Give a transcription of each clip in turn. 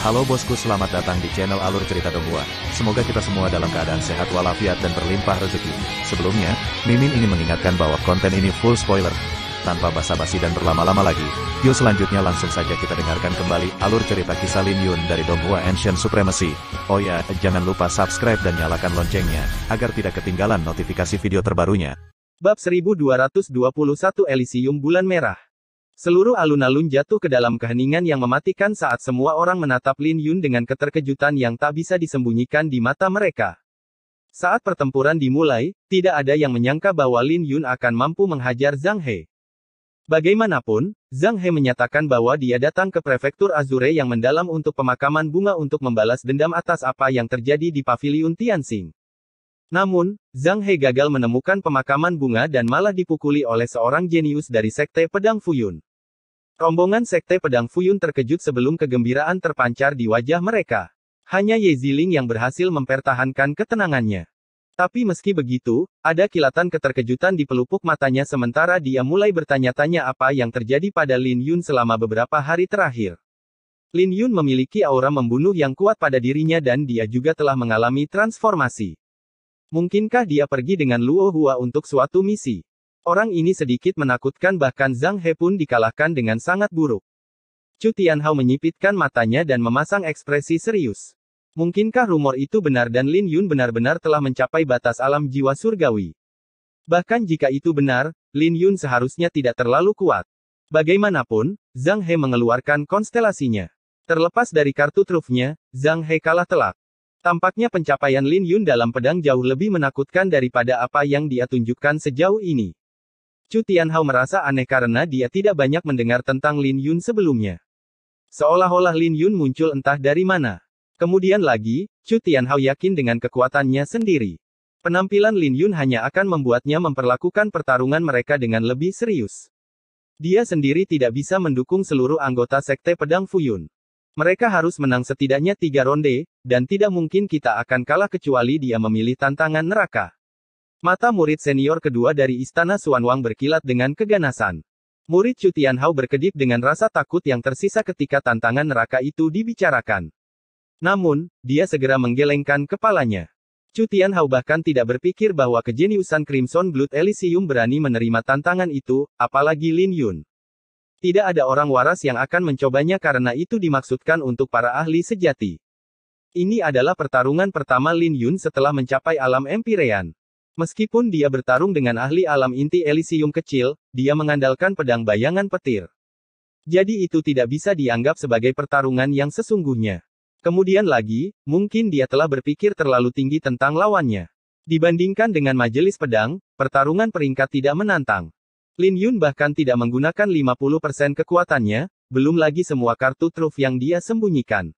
Halo bosku, selamat datang di channel Alur Cerita Donghua. Semoga kita semua dalam keadaan sehat walafiat dan berlimpah rezeki. Sebelumnya, Mimin ingin mengingatkan bahwa konten ini full spoiler. Tanpa basa-basi dan berlama-lama lagi, yuk selanjutnya langsung saja kita dengarkan kembali alur cerita kisah Lin Yun dari Donghua Ancient Supremacy. Oh ya, jangan lupa subscribe dan nyalakan loncengnya, agar tidak ketinggalan notifikasi video terbarunya. Bab 1221 Elysium Bulan Merah. Seluruh alun-alun jatuh ke dalam keheningan yang mematikan saat semua orang menatap Lin Yun dengan keterkejutan yang tak bisa disembunyikan di mata mereka. Saat pertempuran dimulai, tidak ada yang menyangka bahwa Lin Yun akan mampu menghajar Zhang He. Bagaimanapun, Zhang He menyatakan bahwa dia datang ke prefektur Azure yang mendalam untuk pemakaman bunga untuk membalas dendam atas apa yang terjadi di Paviliun Tianxing. Namun, Zhang He gagal menemukan pemakaman bunga dan malah dipukuli oleh seorang jenius dari Sekte Pedang Fuyun. Rombongan Sekte Pedang Fuyun terkejut sebelum kegembiraan terpancar di wajah mereka. Hanya Ye Ziling yang berhasil mempertahankan ketenangannya. Tapi meski begitu, ada kilatan keterkejutan di pelupuk matanya sementara dia mulai bertanya-tanya apa yang terjadi pada Lin Yun selama beberapa hari terakhir. Lin Yun memiliki aura membunuh yang kuat pada dirinya dan dia juga telah mengalami transformasi. Mungkinkah dia pergi dengan Luo Hua untuk suatu misi? Orang ini sedikit menakutkan, bahkan Zhang He pun dikalahkan dengan sangat buruk. Chu Tianhao menyipitkan matanya dan memasang ekspresi serius. Mungkinkah rumor itu benar dan Lin Yun benar-benar telah mencapai batas alam jiwa surgawi? Bahkan jika itu benar, Lin Yun seharusnya tidak terlalu kuat. Bagaimanapun, Zhang He mengeluarkan konstelasinya. Terlepas dari kartu trufnya, Zhang He kalah telak. Tampaknya pencapaian Lin Yun dalam pedang jauh lebih menakutkan daripada apa yang dia tunjukkan sejauh ini. Chu Tianhao merasa aneh karena dia tidak banyak mendengar tentang Lin Yun sebelumnya. Seolah-olah Lin Yun muncul entah dari mana. Kemudian lagi, Chu Tianhao yakin dengan kekuatannya sendiri. Penampilan Lin Yun hanya akan membuatnya memperlakukan pertarungan mereka dengan lebih serius. Dia sendiri tidak bisa mendukung seluruh anggota Sekte Pedang Fuyun. Mereka harus menang setidaknya 3 ronde, dan tidak mungkin kita akan kalah kecuali dia memilih tantangan neraka. Mata murid senior kedua dari Istana Xuanwang berkilat dengan keganasan. Murid Chu Tianhao berkedip dengan rasa takut yang tersisa ketika tantangan neraka itu dibicarakan. Namun, dia segera menggelengkan kepalanya. Chu Tianhao bahkan tidak berpikir bahwa kejeniusan Crimson Blood Elysium berani menerima tantangan itu, apalagi Lin Yun. Tidak ada orang waras yang akan mencobanya karena itu dimaksudkan untuk para ahli sejati. Ini adalah pertarungan pertama Lin Yun setelah mencapai alam Empyrean. Meskipun dia bertarung dengan ahli alam inti Elysium kecil, dia mengandalkan pedang bayangan petir. Jadi itu tidak bisa dianggap sebagai pertarungan yang sesungguhnya. Kemudian lagi, mungkin dia telah berpikir terlalu tinggi tentang lawannya. Dibandingkan dengan majelis pedang, pertarungan peringkat tidak menantang. Lin Yun bahkan tidak menggunakan 50% kekuatannya, belum lagi semua kartu truf yang dia sembunyikan.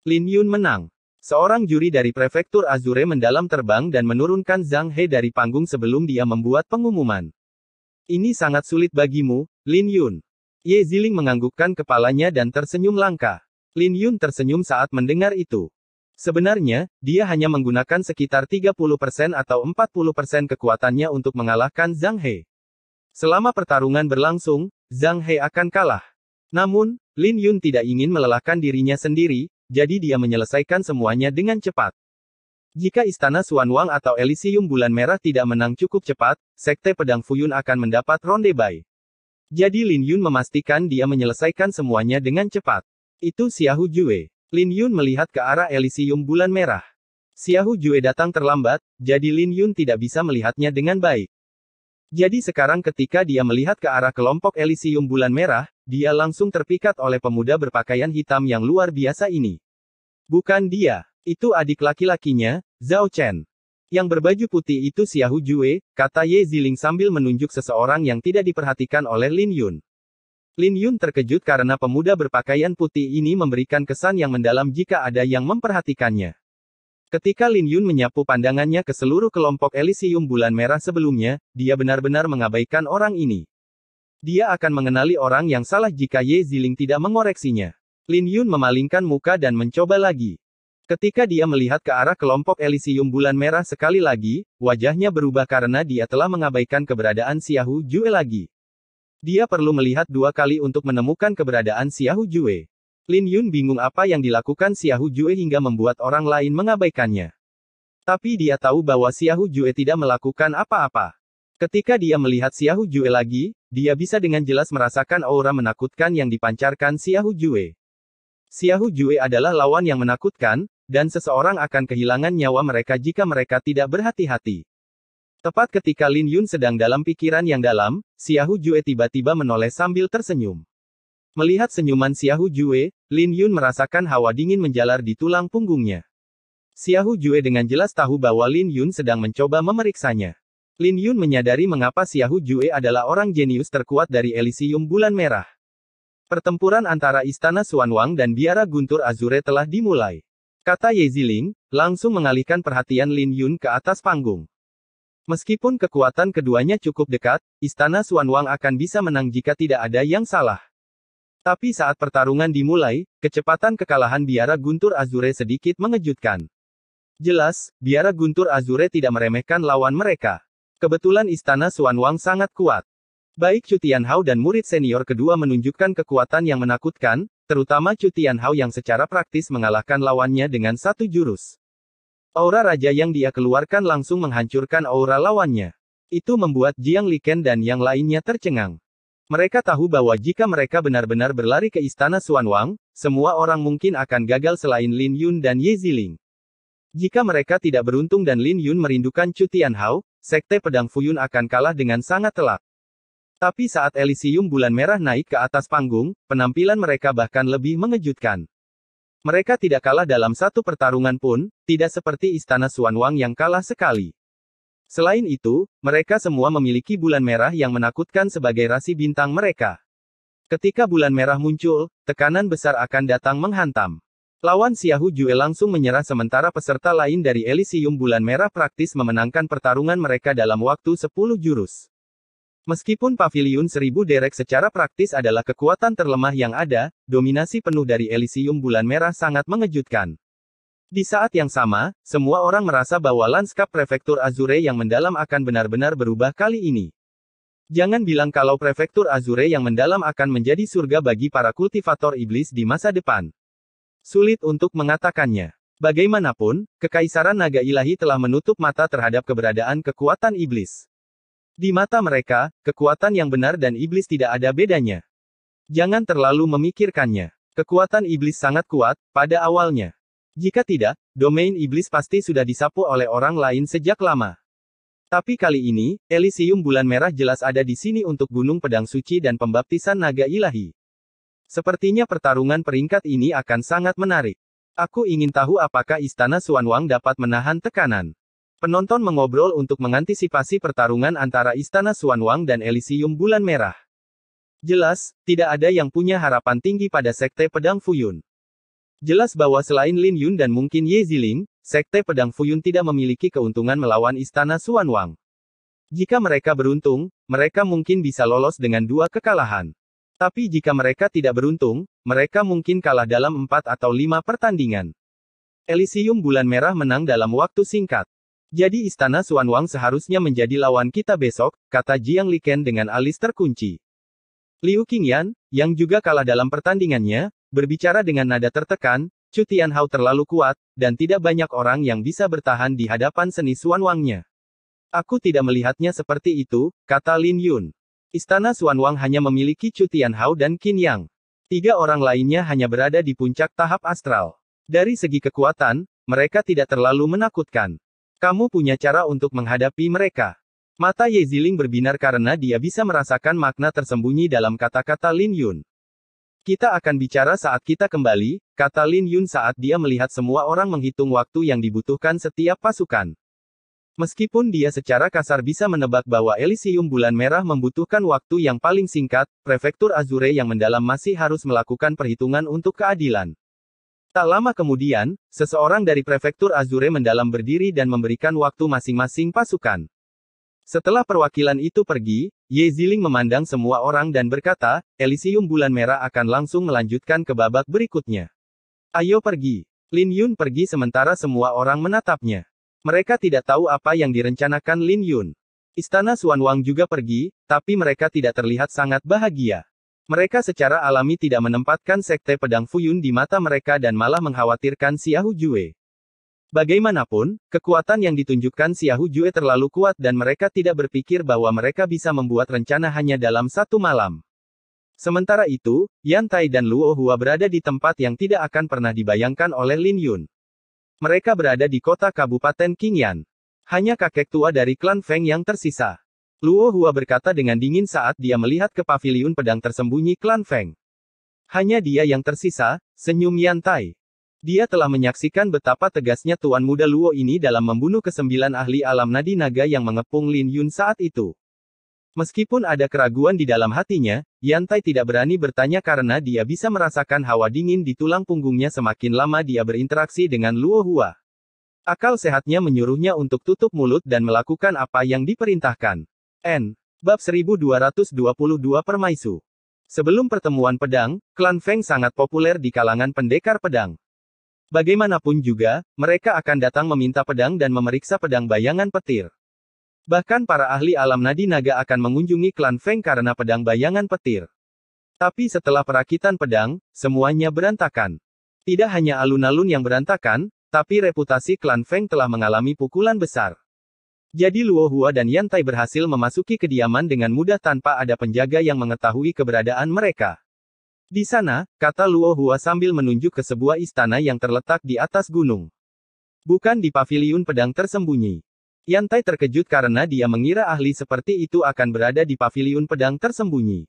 Lin Yun menang. Seorang juri dari prefektur Azure mendalam terbang dan menurunkan Zhang He dari panggung sebelum dia membuat pengumuman. Ini sangat sulit bagimu, Lin Yun. Ye Ziling menganggukkan kepalanya dan tersenyum langka. Lin Yun tersenyum saat mendengar itu. Sebenarnya, dia hanya menggunakan sekitar 30% atau 40% kekuatannya untuk mengalahkan Zhang He. Selama pertarungan berlangsung, Zhang He akan kalah. Namun, Lin Yun tidak ingin melelahkan dirinya sendiri, jadi dia menyelesaikan semuanya dengan cepat. Jika Istana Xuanwang atau Elysium Bulan Merah tidak menang cukup cepat, Sekte Pedang Fuyun akan mendapat ronde bye. Jadi Lin Yun memastikan dia menyelesaikan semuanya dengan cepat. Itu Xiahou Jue. Lin Yun melihat ke arah Elysium Bulan Merah. Xiahou Jue datang terlambat, jadi Lin Yun tidak bisa melihatnya dengan baik. Jadi sekarang ketika dia melihat ke arah kelompok Elysium Bulan Merah, dia langsung terpikat oleh pemuda berpakaian hitam yang luar biasa ini. Bukan dia, itu adik laki-lakinya, Zhao Chen. Yang berbaju putih itu Xiahou Jue, kata Ye Ziling sambil menunjuk seseorang yang tidak diperhatikan oleh Lin Yun. Lin Yun terkejut karena pemuda berpakaian putih ini memberikan kesan yang mendalam jika ada yang memperhatikannya. Ketika Lin Yun menyapu pandangannya ke seluruh kelompok Elysium Bulan Merah sebelumnya, dia benar-benar mengabaikan orang ini. Dia akan mengenali orang yang salah jika Ye Ziling tidak mengoreksinya. Lin Yun memalingkan muka dan mencoba lagi. Ketika dia melihat ke arah kelompok Elysium Bulan Merah sekali lagi, wajahnya berubah karena dia telah mengabaikan keberadaan Xiahou Jue lagi. Dia perlu melihat 2 kali untuk menemukan keberadaan Xiahou Jue. Lin Yun bingung apa yang dilakukan Xiahou Jue hingga membuat orang lain mengabaikannya. Tapi dia tahu bahwa Xiahou Jue tidak melakukan apa-apa. Ketika dia melihat Xiahou Jue lagi, dia bisa dengan jelas merasakan aura menakutkan yang dipancarkan Xiahou Jue. Xiahou Jue adalah lawan yang menakutkan, dan seseorang akan kehilangan nyawa mereka jika mereka tidak berhati-hati. Tepat ketika Lin Yun sedang dalam pikiran yang dalam, Xiahou Jue tiba-tiba menoleh sambil tersenyum. Melihat senyuman Xiahou Jue, Lin Yun merasakan hawa dingin menjalar di tulang punggungnya. Xiahou Jue dengan jelas tahu bahwa Lin Yun sedang mencoba memeriksanya. Lin Yun menyadari mengapa Xiahou Jue adalah orang jenius terkuat dari Elysium Bulan Merah. Pertempuran antara Istana Xuanwang dan Biara Guntur Azure telah dimulai. Kata Ye Ziling, langsung mengalihkan perhatian Lin Yun ke atas panggung. Meskipun kekuatan keduanya cukup dekat, Istana Xuanwang akan bisa menang jika tidak ada yang salah. Tapi saat pertarungan dimulai, kecepatan kekalahan Biara Guntur Azure sedikit mengejutkan. Jelas, Biara Guntur Azure tidak meremehkan lawan mereka. Kebetulan Istana Xuanwang sangat kuat. Baik Chu Tianhao dan murid senior kedua menunjukkan kekuatan yang menakutkan, terutama Chu Tianhao yang secara praktis mengalahkan lawannya dengan satu jurus. Aura raja yang dia keluarkan langsung menghancurkan aura lawannya. Itu membuat Jiang Liken dan yang lainnya tercengang. Mereka tahu bahwa jika mereka benar-benar berlari ke Istana Xuanwang, semua orang mungkin akan gagal selain Lin Yun dan Ye Ziling. Jika mereka tidak beruntung dan Lin Yun merindukan Chu Tianhao, Sekte Pedang Fuyun akan kalah dengan sangat telak. Tapi saat Elysium Bulan Merah naik ke atas panggung, penampilan mereka bahkan lebih mengejutkan. Mereka tidak kalah dalam satu pertarungan pun, tidak seperti Istana Xuanwang yang kalah sekali. Selain itu, mereka semua memiliki bulan merah yang menakutkan sebagai rasi bintang mereka. Ketika bulan merah muncul, tekanan besar akan datang menghantam. Lawan Xiahou Jue langsung menyerah sementara peserta lain dari Elysium Bulan Merah praktis memenangkan pertarungan mereka dalam waktu 10 jurus. Meskipun Paviliun 1000 derek secara praktis adalah kekuatan terlemah yang ada, dominasi penuh dari Elysium Bulan Merah sangat mengejutkan. Di saat yang sama, semua orang merasa bahwa lanskap Prefektur Azure yang mendalam akan benar-benar berubah kali ini. Jangan bilang kalau Prefektur Azure yang mendalam akan menjadi surga bagi para kultivator iblis di masa depan. Sulit untuk mengatakannya. Bagaimanapun, Kekaisaran Naga Ilahi telah menutup mata terhadap keberadaan kekuatan iblis. Di mata mereka, kekuatan yang benar dan iblis tidak ada bedanya. Jangan terlalu memikirkannya. Kekuatan iblis sangat kuat, pada awalnya. Jika tidak, domain iblis pasti sudah disapu oleh orang lain sejak lama. Tapi kali ini, Elysium Bulan Merah jelas ada di sini untuk Gunung Pedang Suci dan Pembaptisan Naga Ilahi. Sepertinya pertarungan peringkat ini akan sangat menarik. Aku ingin tahu apakah Istana Xuanwang dapat menahan tekanan. Penonton mengobrol untuk mengantisipasi pertarungan antara Istana Xuanwang dan Elysium Bulan Merah. Jelas, tidak ada yang punya harapan tinggi pada Sekte Pedang Fuyun. Jelas bahwa selain Lin Yun dan mungkin Ye Ziling, Sekte Pedang Fuyun tidak memiliki keuntungan melawan Istana Xuanwang. Jika mereka beruntung, mereka mungkin bisa lolos dengan 2 kekalahan. Tapi jika mereka tidak beruntung, mereka mungkin kalah dalam 4 atau 5 pertandingan. Elysium Bulan Merah menang dalam waktu singkat. Jadi Istana Xuanwang seharusnya menjadi lawan kita besok, kata Jiang Liken dengan alis terkunci. Liu Qingyan, yang juga kalah dalam pertandingannya, berbicara dengan nada tertekan, Chu Tianhao terlalu kuat, dan tidak banyak orang yang bisa bertahan di hadapan seni Xuanwangnya. Aku tidak melihatnya seperti itu, kata Lin Yun. Istana Xuanwang hanya memiliki Chu Tianhao dan Qin Yang. 3 orang lainnya hanya berada di puncak tahap astral. Dari segi kekuatan, mereka tidak terlalu menakutkan. Kamu punya cara untuk menghadapi mereka. Mata Ye Ziling berbinar karena dia bisa merasakan makna tersembunyi dalam kata-kata Lin Yun. Kita akan bicara saat kita kembali, kata Lin Yun saat dia melihat semua orang menghitung waktu yang dibutuhkan setiap pasukan. Meskipun dia secara kasar bisa menebak bahwa Elysium Bulan Merah membutuhkan waktu yang paling singkat, Prefektur Azure yang mendalam masih harus melakukan perhitungan untuk keadilan. Tak lama kemudian, seseorang dari Prefektur Azure mendalam berdiri dan memberikan waktu masing-masing pasukan. Setelah perwakilan itu pergi, Ye Ziling memandang semua orang dan berkata, Elysium Bulan Merah akan langsung melanjutkan ke babak berikutnya. Ayo pergi. Lin Yun pergi sementara semua orang menatapnya. Mereka tidak tahu apa yang direncanakan Lin Yun. Istana Xuanwang juga pergi, tapi mereka tidak terlihat sangat bahagia. Mereka secara alami tidak menempatkan sekte pedang Fuyun di mata mereka dan malah mengkhawatirkan Xiahou Jue. Bagaimanapun, kekuatan yang ditunjukkan Xiahou Jue terlalu kuat dan mereka tidak berpikir bahwa mereka bisa membuat rencana hanya dalam satu malam. Sementara itu, Yan Tai dan Luo Hua berada di tempat yang tidak akan pernah dibayangkan oleh Lin Yun. Mereka berada di kota Kabupaten Qingyan. Hanya kakek tua dari klan Feng yang tersisa. Luo Hua berkata dengan dingin saat dia melihat ke paviliun pedang tersembunyi klan Feng. Hanya dia yang tersisa, senyum Yan Tai. Dia telah menyaksikan betapa tegasnya Tuan Muda Luo ini dalam membunuh ke-9 ahli alam nadi naga yang mengepung Lin Yun saat itu. Meskipun ada keraguan di dalam hatinya, Yan Tai tidak berani bertanya karena dia bisa merasakan hawa dingin di tulang punggungnya semakin lama dia berinteraksi dengan Luo Hua. Akal sehatnya menyuruhnya untuk tutup mulut dan melakukan apa yang diperintahkan. Bab 1222 Permaisu. Sebelum pertemuan pedang, klan Feng sangat populer di kalangan pendekar pedang. Bagaimanapun juga, mereka akan datang meminta pedang dan memeriksa pedang bayangan petir. Bahkan para ahli alam nadi naga akan mengunjungi klan Feng karena pedang bayangan petir. Tapi setelah perakitan pedang, semuanya berantakan. Tidak hanya alun-alun yang berantakan, tapi reputasi klan Feng telah mengalami pukulan besar. Jadi Luo Hua dan Yan Tai berhasil memasuki kediaman dengan mudah tanpa ada penjaga yang mengetahui keberadaan mereka. Di sana, kata Luo Hua sambil menunjuk ke sebuah istana yang terletak di atas gunung. Bukan di paviliun pedang tersembunyi. Yan Tai terkejut karena dia mengira ahli seperti itu akan berada di paviliun pedang tersembunyi.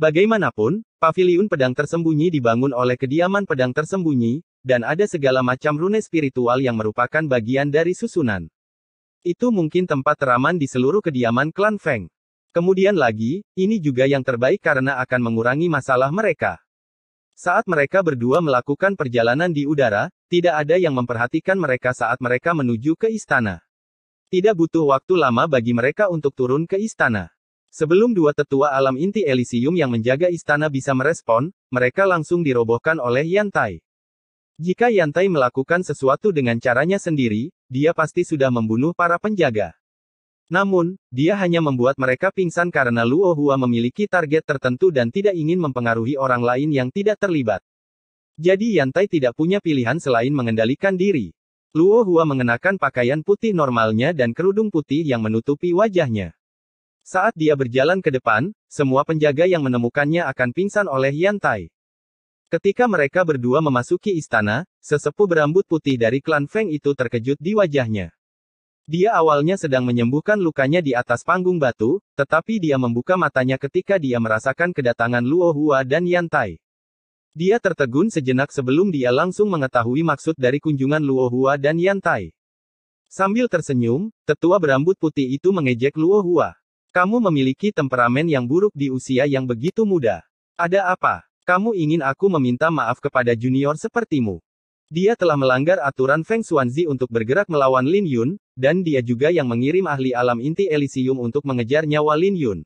Bagaimanapun, paviliun pedang tersembunyi dibangun oleh kediaman pedang tersembunyi, dan ada segala macam rune spiritual yang merupakan bagian dari susunan. Itu mungkin tempat teraman di seluruh kediaman klan Feng. Kemudian lagi, ini juga yang terbaik karena akan mengurangi masalah mereka. Saat mereka berdua melakukan perjalanan di udara, tidak ada yang memperhatikan mereka saat mereka menuju ke istana. Tidak butuh waktu lama bagi mereka untuk turun ke istana. Sebelum dua tetua alam inti Elysium yang menjaga istana bisa merespon, mereka langsung dirobohkan oleh Yan Tai. Jika Yan Tai melakukan sesuatu dengan caranya sendiri, dia pasti sudah membunuh para penjaga. Namun, dia hanya membuat mereka pingsan karena Luo Hua memiliki target tertentu dan tidak ingin mempengaruhi orang lain yang tidak terlibat. Jadi Yan Tai tidak punya pilihan selain mengendalikan diri. Luo Hua mengenakan pakaian putih normalnya dan kerudung putih yang menutupi wajahnya. Saat dia berjalan ke depan, semua penjaga yang menemukannya akan pingsan oleh Yan Tai. Ketika mereka berdua memasuki istana, sesepuh berambut putih dari klan Feng itu terkejut di wajahnya. Dia awalnya sedang menyembuhkan lukanya di atas panggung batu, tetapi dia membuka matanya ketika dia merasakan kedatangan Luo Hua dan Yan Tai. Dia tertegun sejenak sebelum dia langsung mengetahui maksud dari kunjungan Luo Hua dan Yan Tai. Sambil tersenyum, tetua berambut putih itu mengejek Luo Hua. Kamu memiliki temperamen yang buruk di usia yang begitu muda. Ada apa? Kamu ingin aku meminta maaf kepada junior sepertimu? Dia telah melanggar aturan Feng Xuanzi untuk bergerak melawan Lin Yun, dan dia juga yang mengirim ahli alam inti Elysium untuk mengejar nyawa Lin Yun.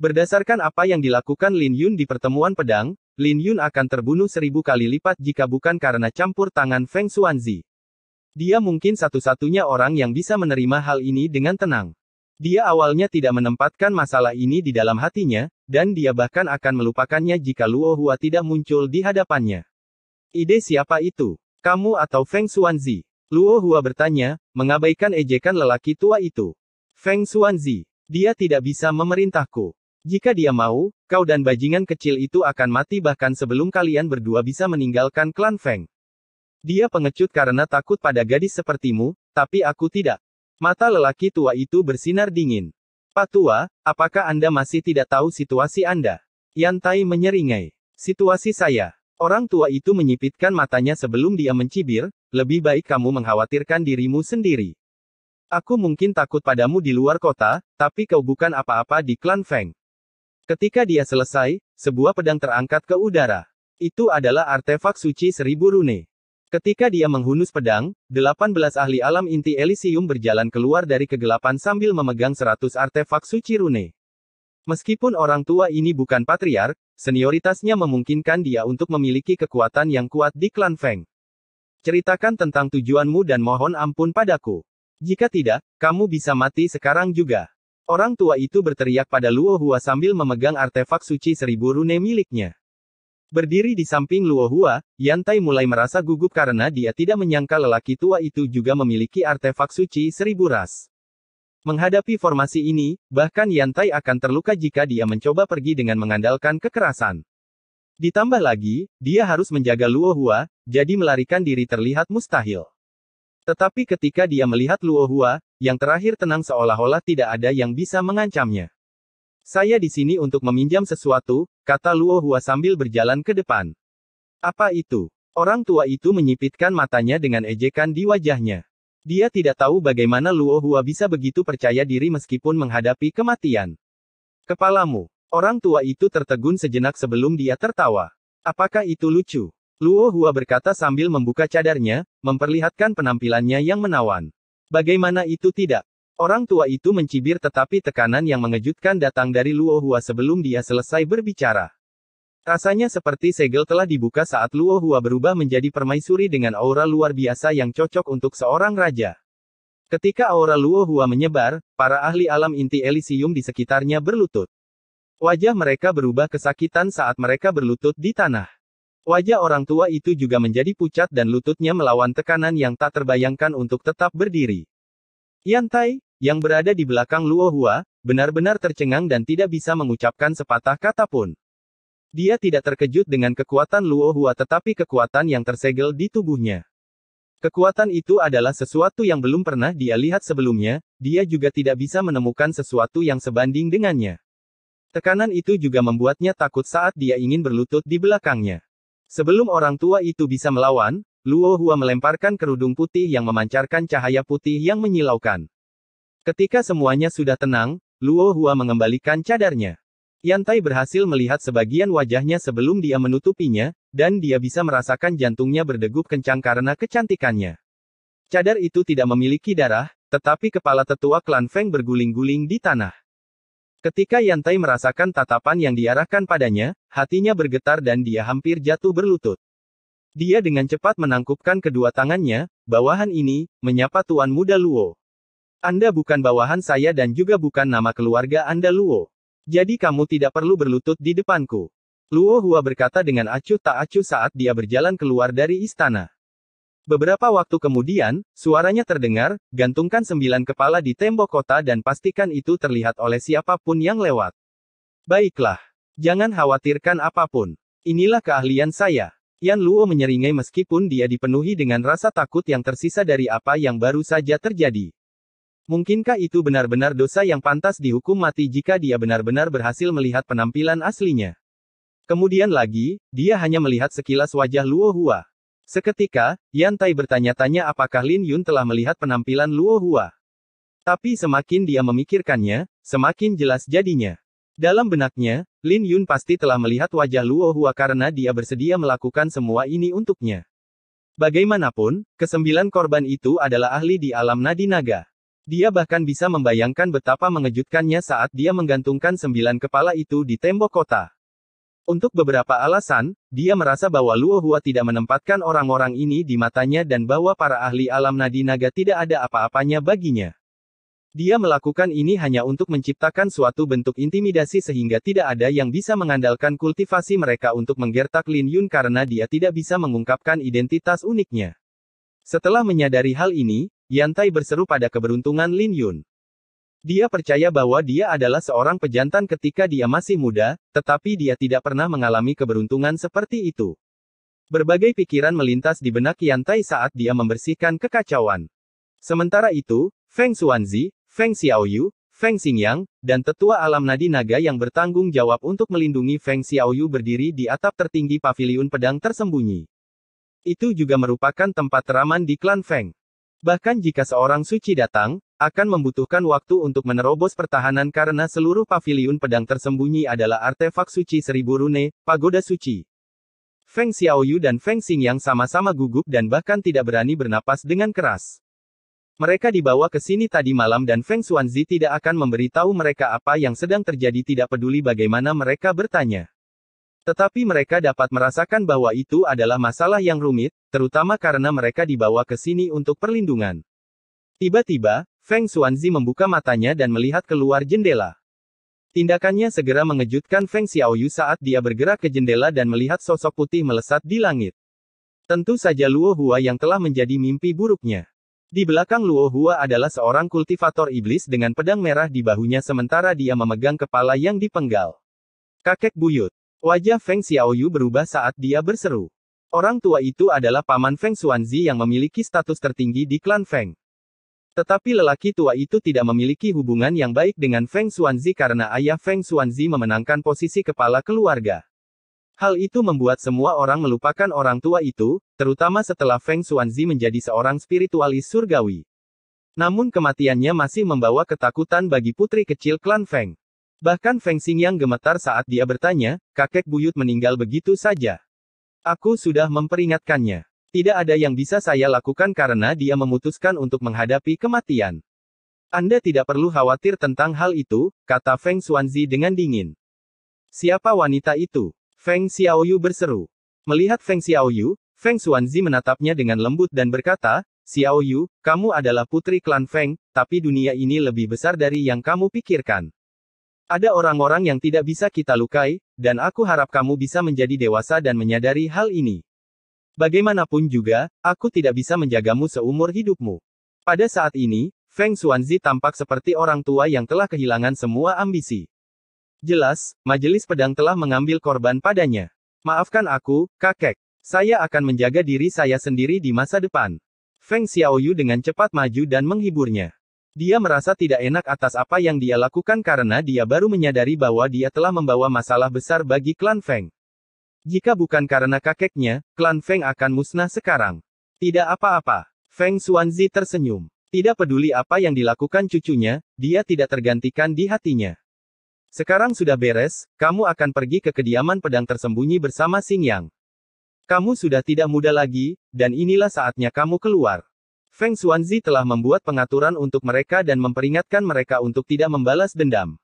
Berdasarkan apa yang dilakukan Lin Yun di pertemuan pedang, Lin Yun akan terbunuh 1000 kali lipat jika bukan karena campur tangan Feng Xuanzi. Dia mungkin satu-satunya orang yang bisa menerima hal ini dengan tenang. Dia awalnya tidak menempatkan masalah ini di dalam hatinya, dan dia bahkan akan melupakannya jika Luo Hua tidak muncul di hadapannya. Ide siapa itu? Kamu atau Feng Xuanzi? Luo Hua bertanya, mengabaikan ejekan lelaki tua itu. Feng Xuanzi, dia tidak bisa memerintahku. Jika dia mau, kau dan bajingan kecil itu akan mati bahkan sebelum kalian berdua bisa meninggalkan klan Feng. Dia pengecut karena takut pada gadis sepertimu, tapi aku tidak. Mata lelaki tua itu bersinar dingin. Pak Tua, apakah Anda masih tidak tahu situasi Anda? Yan Tai menyeringai. Situasi saya. Orang tua itu menyipitkan matanya sebelum dia mencibir, lebih baik kamu mengkhawatirkan dirimu sendiri. Aku mungkin takut padamu di luar kota, tapi kau bukan apa-apa di klan Feng. Ketika dia selesai, sebuah pedang terangkat ke udara. Itu adalah artefak suci 1000 rune. Ketika dia menghunus pedang, 18 ahli alam inti Elysium berjalan keluar dari kegelapan sambil memegang 100 artefak suci rune. Meskipun orang tua ini bukan patriark, senioritasnya memungkinkan dia untuk memiliki kekuatan yang kuat di klan Feng. Ceritakan tentang tujuanmu dan mohon ampun padaku. Jika tidak, kamu bisa mati sekarang juga. Orang tua itu berteriak pada Luo Hua sambil memegang artefak suci 1000 rune miliknya. Berdiri di samping Luo Hua, Yantai mulai merasa gugup karena dia tidak menyangka lelaki tua itu juga memiliki artefak suci 1000 ras. Menghadapi formasi ini, bahkan Yantai akan terluka jika dia mencoba pergi dengan mengandalkan kekerasan. Ditambah lagi, dia harus menjaga Luo Hua, jadi melarikan diri terlihat mustahil. Tetapi ketika dia melihat Luo Hua, yang terakhir tenang seolah-olah tidak ada yang bisa mengancamnya. Saya di sini untuk meminjam sesuatu, kata Luo Hua sambil berjalan ke depan. Apa itu? Orang tua itu menyipitkan matanya dengan ejekan di wajahnya. Dia tidak tahu bagaimana Luo Hua bisa begitu percaya diri meskipun menghadapi kematian. Kepalamu. Orang tua itu tertegun sejenak sebelum dia tertawa. Apakah itu lucu? Luo Hua berkata sambil membuka cadarnya, memperlihatkan penampilannya yang menawan. Bagaimana itu tidak? Orang tua itu mencibir tetapi tekanan yang mengejutkan datang dari Luo Hua sebelum dia selesai berbicara. Rasanya seperti segel telah dibuka saat Luo Hua berubah menjadi permaisuri dengan aura luar biasa yang cocok untuk seorang raja. Ketika aura Luo Hua menyebar, para ahli alam inti Elysium di sekitarnya berlutut. Wajah mereka berubah kesakitan saat mereka berlutut di tanah. Wajah orang tua itu juga menjadi pucat dan lututnya melawan tekanan yang tak terbayangkan untuk tetap berdiri. Yantai, yang berada di belakang Luo Hua, benar-benar tercengang dan tidak bisa mengucapkan sepatah kata pun. Dia tidak terkejut dengan kekuatan Luo Hua tetapi kekuatan yang tersegel di tubuhnya. Kekuatan itu adalah sesuatu yang belum pernah dia lihat sebelumnya, dia juga tidak bisa menemukan sesuatu yang sebanding dengannya. Tekanan itu juga membuatnya takut saat dia ingin berlutut di belakangnya. Sebelum orang tua itu bisa melawan, Luo Hua melemparkan kerudung putih yang memancarkan cahaya putih yang menyilaukan. Ketika semuanya sudah tenang, Luo Hua mengembalikan cadarnya. Yantai berhasil melihat sebagian wajahnya sebelum dia menutupinya, dan dia bisa merasakan jantungnya berdegup kencang karena kecantikannya. Cadar itu tidak memiliki darah, tetapi kepala tetua klan Feng berguling-guling di tanah. Ketika Yantai merasakan tatapan yang diarahkan padanya, hatinya bergetar dan dia hampir jatuh berlutut. Dia dengan cepat menangkupkan kedua tangannya, bawahan ini, menyapa Tuan Muda Luo. Anda bukan bawahan saya dan juga bukan nama keluarga Anda Luo. Jadi kamu tidak perlu berlutut di depanku. Luo Hua berkata dengan acuh tak acuh saat dia berjalan keluar dari istana. Beberapa waktu kemudian, suaranya terdengar, gantungkan 9 kepala di tembok kota dan pastikan itu terlihat oleh siapapun yang lewat. Baiklah. Jangan khawatirkan apapun. Inilah keahlian saya. Yan Luo menyeringai meskipun dia dipenuhi dengan rasa takut yang tersisa dari apa yang baru saja terjadi. Mungkinkah itu benar-benar dosa yang pantas dihukum mati jika dia benar-benar berhasil melihat penampilan aslinya? Kemudian lagi, dia hanya melihat sekilas wajah Luo Hua. Seketika, Yantai bertanya-tanya apakah Lin Yun telah melihat penampilan Luo Hua. Tapi semakin dia memikirkannya, semakin jelas jadinya. Dalam benaknya, Lin Yun pasti telah melihat wajah Luo Hua karena dia bersedia melakukan semua ini untuknya. Bagaimanapun, kesembilan korban itu adalah ahli di alam nadi naga. Dia bahkan bisa membayangkan betapa mengejutkannya saat dia menggantungkan 9 kepala itu di tembok kota. Untuk beberapa alasan, dia merasa bahwa Luo Hua tidak menempatkan orang-orang ini di matanya dan bahwa para ahli alam nadi naga tidak ada apa-apanya baginya. Dia melakukan ini hanya untuk menciptakan suatu bentuk intimidasi sehingga tidak ada yang bisa mengandalkan kultivasi mereka untuk menggertak Lin Yun karena dia tidak bisa mengungkapkan identitas uniknya. Setelah menyadari hal ini, Yantai berseru pada keberuntungan Lin Yun. Dia percaya bahwa dia adalah seorang pejantan ketika dia masih muda, tetapi dia tidak pernah mengalami keberuntungan seperti itu. Berbagai pikiran melintas di benak Yantai saat dia membersihkan kekacauan. Sementara itu, Feng Xuanzi, Feng Xiaoyu, Feng Xingyang, dan tetua alam nadi naga yang bertanggung jawab untuk melindungi Feng Xiaoyu berdiri di atap tertinggi paviliun pedang tersembunyi. Itu juga merupakan tempat teraman di klan Feng. Bahkan jika seorang suci datang, akan membutuhkan waktu untuk menerobos pertahanan karena seluruh paviliun pedang tersembunyi adalah artefak suci 1000 rune, pagoda suci. Feng Xiaoyu dan Feng Xingyang sama-sama gugup dan bahkan tidak berani bernapas dengan keras. Mereka dibawa ke sini tadi malam dan Feng Xuanzi tidak akan memberitahu mereka apa yang sedang terjadi tidak peduli bagaimana mereka bertanya. Tetapi mereka dapat merasakan bahwa itu adalah masalah yang rumit, terutama karena mereka dibawa ke sini untuk perlindungan. Tiba-tiba, Feng Xuanzi membuka matanya dan melihat keluar jendela. Tindakannya segera mengejutkan Feng Xiaoyu saat dia bergerak ke jendela dan melihat sosok putih melesat di langit. Tentu saja Luo Hua yang telah menjadi mimpi buruknya. Di belakang Luo Hua adalah seorang kultivator iblis dengan pedang merah di bahunya sementara dia memegang kepala yang dipenggal. Kakek buyut. Wajah Feng Xiaoyu berubah saat dia berseru. Orang tua itu adalah paman Feng Xuanzi yang memiliki status tertinggi di klan Feng. Tetapi lelaki tua itu tidak memiliki hubungan yang baik dengan Feng Xuanzi karena ayah Feng Xuanzi memenangkan posisi kepala keluarga. Hal itu membuat semua orang melupakan orang tua itu, terutama setelah Feng Xuanzi menjadi seorang spiritualis surgawi. Namun kematiannya masih membawa ketakutan bagi putri kecil klan Feng. Bahkan Feng Xingyang gemetar saat dia bertanya, kakek buyut meninggal begitu saja. Aku sudah memperingatkannya. Tidak ada yang bisa saya lakukan karena dia memutuskan untuk menghadapi kematian. Anda tidak perlu khawatir tentang hal itu, kata Feng Xuanzi dengan dingin. Siapa wanita itu? Feng Xiaoyu berseru. Melihat Feng Xiaoyu, Feng Xuanzi menatapnya dengan lembut dan berkata, Xiaoyu, kamu adalah putri klan Feng, tapi dunia ini lebih besar dari yang kamu pikirkan. Ada orang-orang yang tidak bisa kita lukai, dan aku harap kamu bisa menjadi dewasa dan menyadari hal ini. Bagaimanapun juga, aku tidak bisa menjagamu seumur hidupmu. Pada saat ini, Feng Xuanzi tampak seperti orang tua yang telah kehilangan semua ambisi. Jelas, majelis pedang telah mengambil korban padanya. Maafkan aku, kakek. Saya akan menjaga diri saya sendiri di masa depan. Feng Xiaoyu dengan cepat maju dan menghiburnya. Dia merasa tidak enak atas apa yang dia lakukan karena dia baru menyadari bahwa dia telah membawa masalah besar bagi klan Feng. Jika bukan karena kakeknya, klan Feng akan musnah sekarang. Tidak apa-apa. Feng Xuanzi tersenyum. Tidak peduli apa yang dilakukan cucunya, dia tidak tergantikan di hatinya. Sekarang sudah beres, kamu akan pergi ke kediaman pedang tersembunyi bersama Xingyang. Kamu sudah tidak muda lagi, dan inilah saatnya kamu keluar. Feng Xuanzi telah membuat pengaturan untuk mereka dan memperingatkan mereka untuk tidak membalas dendam.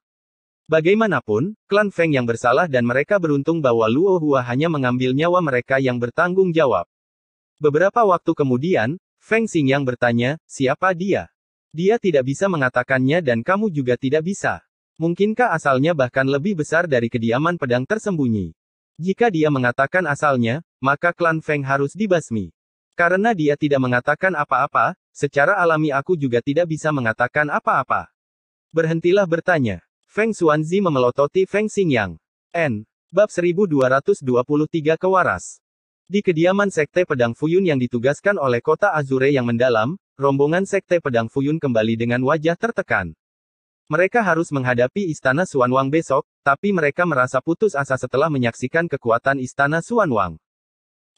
Bagaimanapun, klan Feng yang bersalah dan mereka beruntung bahwa Luo Hua hanya mengambil nyawa mereka yang bertanggung jawab. Beberapa waktu kemudian, Feng Xingyang bertanya, siapa dia? Dia tidak bisa mengatakannya dan kamu juga tidak bisa. Mungkinkah asalnya bahkan lebih besar dari kediaman pedang tersembunyi? Jika dia mengatakan asalnya, maka klan Feng harus dibasmi. Karena dia tidak mengatakan apa-apa, secara alami aku juga tidak bisa mengatakan apa-apa. Berhentilah bertanya. Feng Xuanzi memelototi Feng Xingyang. Bab 1223 Kewaras. Di kediaman Sekte Pedang Fuyun yang ditugaskan oleh kota Azure yang mendalam, rombongan Sekte Pedang Fuyun kembali dengan wajah tertekan. Mereka harus menghadapi Istana Xuanwang besok, tapi mereka merasa putus asa setelah menyaksikan kekuatan Istana Xuanwang.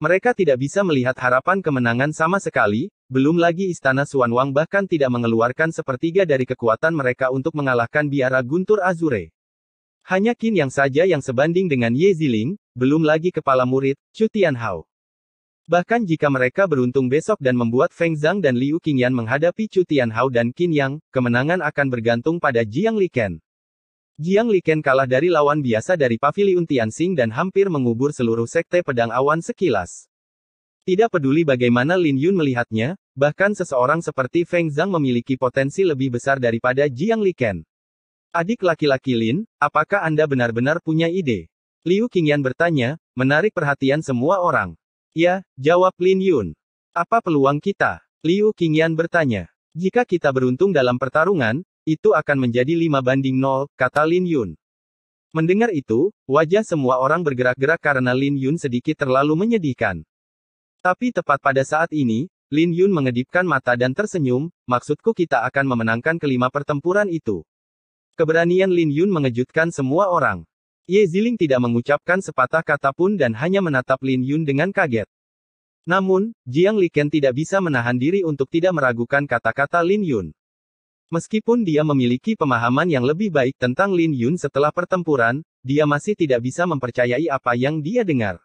Mereka tidak bisa melihat harapan kemenangan sama sekali, belum lagi Istana Xuanwang bahkan tidak mengeluarkan sepertiga dari kekuatan mereka untuk mengalahkan biara guntur Azure. Hanya Qin yang saja yang sebanding dengan Ye Ziling, belum lagi kepala murid, Chu Tianhao. Bahkan jika mereka beruntung besok dan membuat Feng Zhang dan Liu Qingyan menghadapi Chu Tianhao dan Qin Yang, kemenangan akan bergantung pada Jiang Liken. Jiang Liken kalah dari lawan biasa dari Paviliun Tianxing dan hampir mengubur seluruh Sekte Pedang Awan sekilas. Tidak peduli bagaimana Lin Yun melihatnya, bahkan seseorang seperti Feng Zhang memiliki potensi lebih besar daripada Jiang Liken. Adik laki-laki Lin, apakah Anda benar-benar punya ide? Liu Qingyan bertanya, menarik perhatian semua orang. Ya, jawab Lin Yun. Apa peluang kita? Liu Qingyan bertanya. Jika kita beruntung dalam pertarungan, itu akan menjadi 5-0, kata Lin Yun. Mendengar itu, wajah semua orang bergerak-gerak karena Lin Yun sedikit terlalu menyedihkan. Tapi tepat pada saat ini, Lin Yun mengedipkan mata dan tersenyum, maksudku kita akan memenangkan kelima pertempuran itu. Keberanian Lin Yun mengejutkan semua orang. Ye Ziling tidak mengucapkan sepatah kata pun dan hanya menatap Lin Yun dengan kaget. Namun, Jiang Liken tidak bisa menahan diri untuk tidak meragukan kata-kata Lin Yun. Meskipun dia memiliki pemahaman yang lebih baik tentang Lin Yun setelah pertempuran, dia masih tidak bisa mempercayai apa yang dia dengar.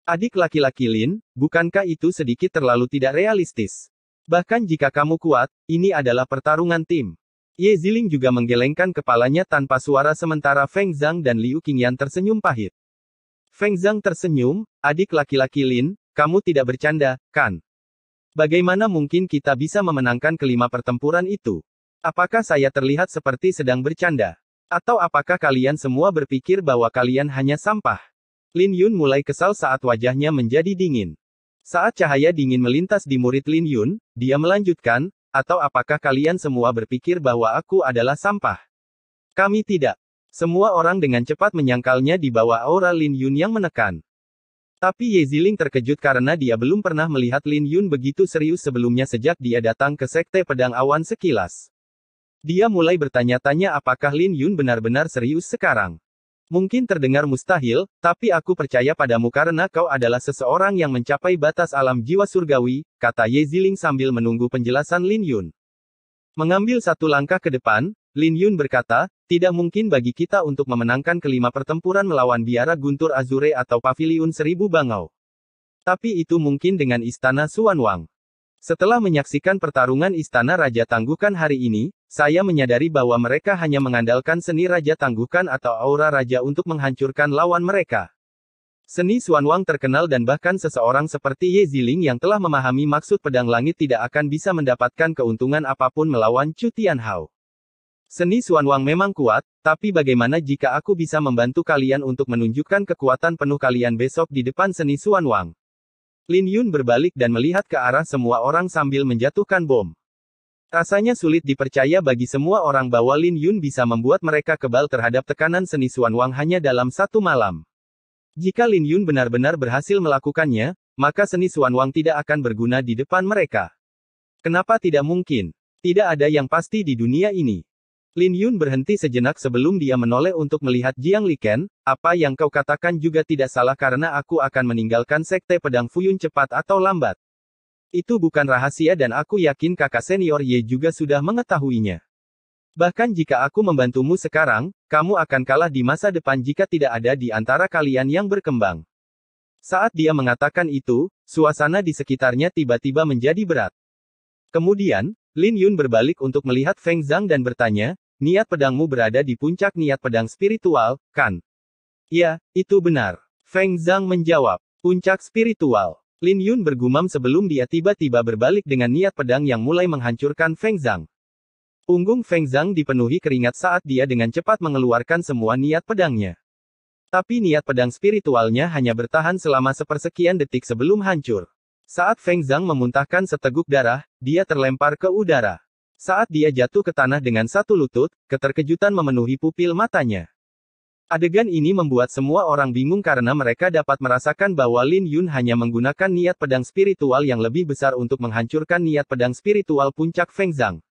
Adik laki-laki Lin, bukankah itu sedikit terlalu tidak realistis? Bahkan jika kamu kuat, ini adalah pertarungan tim. Ye Ziling juga menggelengkan kepalanya tanpa suara sementara Feng Zhang dan Liu Qingyan tersenyum pahit. Feng Zhang tersenyum, adik laki-laki Lin, kamu tidak bercanda, kan? Bagaimana mungkin kita bisa memenangkan kelima pertempuran itu? Apakah saya terlihat seperti sedang bercanda? Atau apakah kalian semua berpikir bahwa kalian hanya sampah? Lin Yun mulai kesal saat wajahnya menjadi dingin. Saat cahaya dingin melintas di murid Lin Yun, dia melanjutkan, atau apakah kalian semua berpikir bahwa aku adalah sampah? Kami tidak. Semua orang dengan cepat menyangkalnya di bawah aura Lin Yun yang menekan. Tapi Ye Ziling terkejut karena dia belum pernah melihat Lin Yun begitu serius sebelumnya sejak dia datang ke Sekte Pedang Awan sekilas. Dia mulai bertanya-tanya apakah Lin Yun benar-benar serius sekarang. Mungkin terdengar mustahil, tapi aku percaya padamu karena kau adalah seseorang yang mencapai batas alam jiwa surgawi, kata Ye Ziling sambil menunggu penjelasan Lin Yun. Mengambil satu langkah ke depan, Lin Yun berkata, tidak mungkin bagi kita untuk memenangkan kelima pertempuran melawan biara guntur Azure atau paviliun seribu bangau. Tapi itu mungkin dengan istana Xuanwang. Setelah menyaksikan pertarungan istana Raja Tangguhkan hari ini, saya menyadari bahwa mereka hanya mengandalkan seni Raja Tangguhkan atau aura Raja untuk menghancurkan lawan mereka. Seni Xuanwang terkenal dan bahkan seseorang seperti Ye Ziling yang telah memahami maksud pedang langit tidak akan bisa mendapatkan keuntungan apapun melawan Chu Tianhao. Seni Xuanwang memang kuat, tapi bagaimana jika aku bisa membantu kalian untuk menunjukkan kekuatan penuh kalian besok di depan seni Xuanwang? Lin Yun berbalik dan melihat ke arah semua orang sambil menjatuhkan bom. Rasanya sulit dipercaya bagi semua orang bahwa Lin Yun bisa membuat mereka kebal terhadap tekanan seni Xuanwang hanya dalam satu malam. Jika Lin Yun benar-benar berhasil melakukannya, maka seni Xuanwang tidak akan berguna di depan mereka. Kenapa tidak mungkin? Tidak ada yang pasti di dunia ini. Lin Yun berhenti sejenak sebelum dia menoleh untuk melihat Jiang Liken, apa yang kau katakan juga tidak salah karena aku akan meninggalkan Sekte Pedang Fuyun cepat atau lambat. Itu bukan rahasia dan aku yakin kakak senior Ye juga sudah mengetahuinya. Bahkan jika aku membantumu sekarang, kamu akan kalah di masa depan jika tidak ada di antara kalian yang berkembang. Saat dia mengatakan itu, suasana di sekitarnya tiba-tiba menjadi berat. Kemudian, Lin Yun berbalik untuk melihat Feng Zhang dan bertanya, niat pedangmu berada di puncak niat pedang spiritual, kan? Ya, itu benar. Feng Zhang menjawab, puncak spiritual. Lin Yun bergumam sebelum dia tiba-tiba berbalik dengan niat pedang yang mulai menghancurkan Feng Zhang. Punggung Feng Zhang dipenuhi keringat saat dia dengan cepat mengeluarkan semua niat pedangnya. Tapi niat pedang spiritualnya hanya bertahan selama sepersekian detik sebelum hancur. Saat Feng Zhang memuntahkan seteguk darah, dia terlempar ke udara. Saat dia jatuh ke tanah dengan satu lutut, keterkejutan memenuhi pupil matanya. Adegan ini membuat semua orang bingung karena mereka dapat merasakan bahwa Lin Yun hanya menggunakan niat pedang spiritual yang lebih besar untuk menghancurkan niat pedang spiritual puncak Feng Zhang.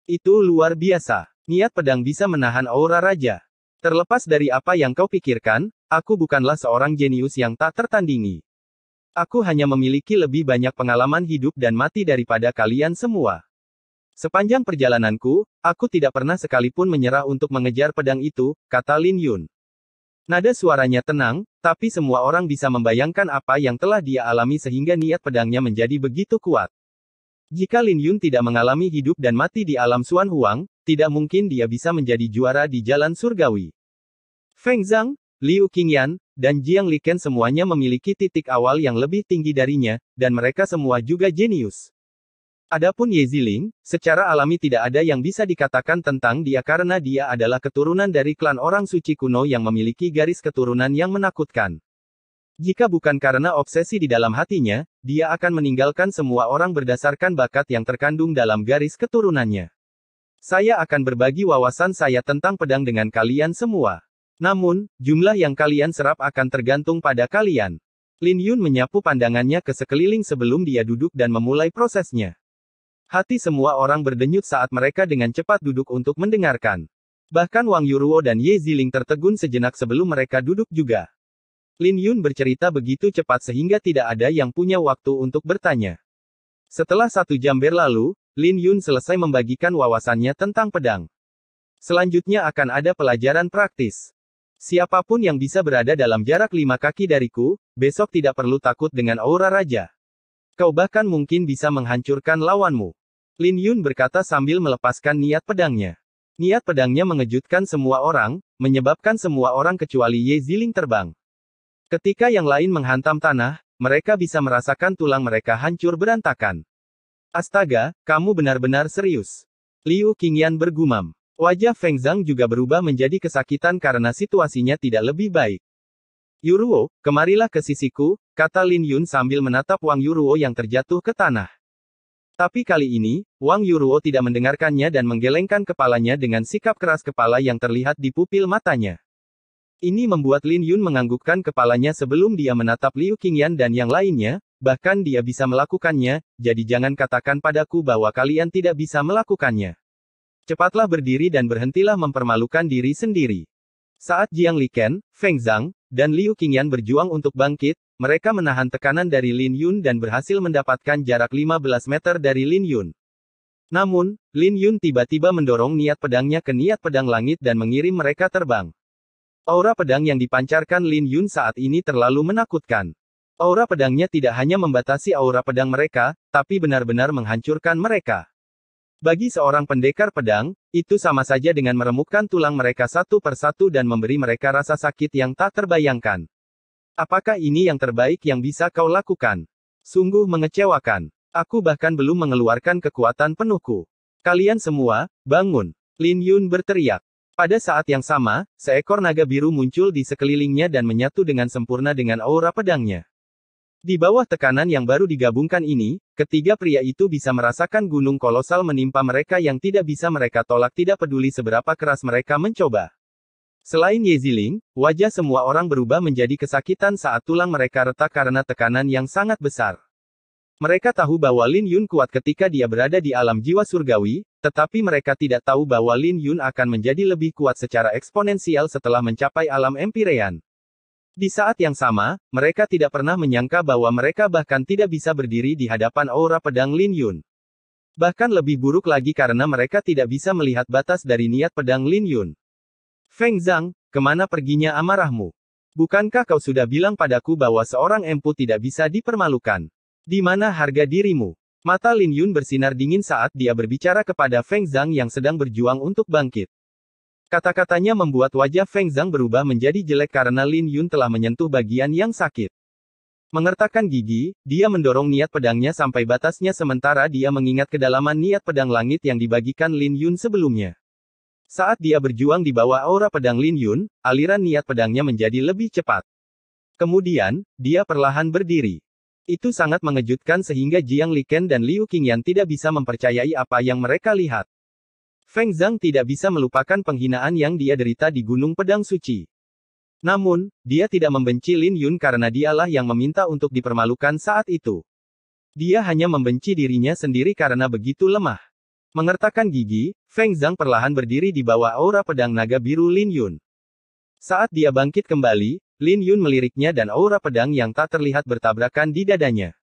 Itu luar biasa. Niat pedang bisa menahan aura raja. Terlepas dari apa yang kau pikirkan, aku bukanlah seorang jenius yang tak tertandingi. Aku hanya memiliki lebih banyak pengalaman hidup dan mati daripada kalian semua. Sepanjang perjalananku, aku tidak pernah sekalipun menyerah untuk mengejar pedang itu, kata Lin Yun. Nada suaranya tenang, tapi semua orang bisa membayangkan apa yang telah dia alami sehingga niat pedangnya menjadi begitu kuat. Jika Lin Yun tidak mengalami hidup dan mati di alam Xuanhuang, tidak mungkin dia bisa menjadi juara di jalan surgawi. Feng Zhang, Liu Qingyan, dan Jiang Liken semuanya memiliki titik awal yang lebih tinggi darinya, dan mereka semua juga jenius. Adapun Ye Ziling, secara alami tidak ada yang bisa dikatakan tentang dia karena dia adalah keturunan dari klan orang suci kuno yang memiliki garis keturunan yang menakutkan. Jika bukan karena obsesi di dalam hatinya, dia akan meninggalkan semua orang berdasarkan bakat yang terkandung dalam garis keturunannya. Saya akan berbagi wawasan saya tentang pedang dengan kalian semua. Namun, jumlah yang kalian serap akan tergantung pada kalian. Lin Yun menyapu pandangannya ke sekeliling sebelum dia duduk dan memulai prosesnya. Hati semua orang berdenyut saat mereka dengan cepat duduk untuk mendengarkan. Bahkan Wang Yuruo dan Ye Ziling tertegun sejenak sebelum mereka duduk juga. Lin Yun bercerita begitu cepat sehingga tidak ada yang punya waktu untuk bertanya. Setelah 1 jam berlalu, Lin Yun selesai membagikan wawasannya tentang pedang. Selanjutnya akan ada pelajaran praktis. Siapapun yang bisa berada dalam jarak 5 kaki dariku, besok tidak perlu takut dengan aura raja. Kau bahkan mungkin bisa menghancurkan lawanmu. Lin Yun berkata sambil melepaskan niat pedangnya. Niat pedangnya mengejutkan semua orang, menyebabkan semua orang kecuali Ye Ziling terbang. Ketika yang lain menghantam tanah, mereka bisa merasakan tulang mereka hancur berantakan. Astaga, kamu benar-benar serius. Liu Qingyan bergumam. Wajah Feng Zhang juga berubah menjadi kesakitan karena situasinya tidak lebih baik. Yuruo, kemarilah ke sisiku, kata Lin Yun sambil menatap Wang Yuruo yang terjatuh ke tanah. Tapi kali ini, Wang Yuruo tidak mendengarkannya dan menggelengkan kepalanya dengan sikap keras kepala yang terlihat di pupil matanya. Ini membuat Lin Yun menganggukkan kepalanya sebelum dia menatap Liu Qingyan dan yang lainnya, bahkan dia bisa melakukannya, jadi jangan katakan padaku bahwa kalian tidak bisa melakukannya. Cepatlah berdiri dan berhentilah mempermalukan diri sendiri. Saat Jiang Liken, Feng Zhang, dan Liu Qingyan berjuang untuk bangkit, mereka menahan tekanan dari Lin Yun dan berhasil mendapatkan jarak 15 meter dari Lin Yun. Namun, Lin Yun tiba-tiba mendorong niat pedangnya ke niat pedang langit dan mengirim mereka terbang. Aura pedang yang dipancarkan Lin Yun saat ini terlalu menakutkan. Aura pedangnya tidak hanya membatasi aura pedang mereka, tapi benar-benar menghancurkan mereka. Bagi seorang pendekar pedang, itu sama saja dengan meremukkan tulang mereka satu persatu dan memberi mereka rasa sakit yang tak terbayangkan. Apakah ini yang terbaik yang bisa kau lakukan? Sungguh mengecewakan. Aku bahkan belum mengeluarkan kekuatan penuhku. Kalian semua, bangun. Lin Yun berteriak. Pada saat yang sama, seekor naga biru muncul di sekelilingnya dan menyatu dengan sempurna dengan aura pedangnya. Di bawah tekanan yang baru digabungkan ini, ketiga pria itu bisa merasakan gunung kolosal menimpa mereka yang tidak bisa mereka tolak tidak peduli seberapa keras mereka mencoba. Selain Ye Ziling, wajah semua orang berubah menjadi kesakitan saat tulang mereka retak karena tekanan yang sangat besar. Mereka tahu bahwa Lin Yun kuat ketika dia berada di alam jiwa surgawi, tetapi mereka tidak tahu bahwa Lin Yun akan menjadi lebih kuat secara eksponensial setelah mencapai alam Empyrean. Di saat yang sama, mereka tidak pernah menyangka bahwa mereka bahkan tidak bisa berdiri di hadapan aura pedang Lin Yun. Bahkan lebih buruk lagi karena mereka tidak bisa melihat batas dari niat pedang Lin Yun. Feng Zhang, kemana perginya amarahmu? Bukankah kau sudah bilang padaku bahwa seorang empu tidak bisa dipermalukan? Di mana harga dirimu? Mata Lin Yun bersinar dingin saat dia berbicara kepada Feng Zhang yang sedang berjuang untuk bangkit. Kata-katanya membuat wajah Feng Zhang berubah menjadi jelek karena Lin Yun telah menyentuh bagian yang sakit. Mengertakkan gigi, dia mendorong niat pedangnya sampai batasnya sementara dia mengingat kedalaman niat pedang langit yang dibagikan Lin Yun sebelumnya. Saat dia berjuang di bawah aura pedang Lin Yun, aliran niat pedangnya menjadi lebih cepat. Kemudian, dia perlahan berdiri. Itu sangat mengejutkan sehingga Jiang Liken dan Liu Qingyan tidak bisa mempercayai apa yang mereka lihat. Feng Zhang tidak bisa melupakan penghinaan yang dia derita di Gunung Pedang Suci. Namun, dia tidak membenci Lin Yun karena dialah yang meminta untuk dipermalukan saat itu. Dia hanya membenci dirinya sendiri karena begitu lemah. Mengertakkan gigi, Feng Zhang perlahan berdiri di bawah aura pedang naga biru Lin Yun. Saat dia bangkit kembali, Lin Yun meliriknya dan aura pedang yang tak terlihat bertabrakan di dadanya.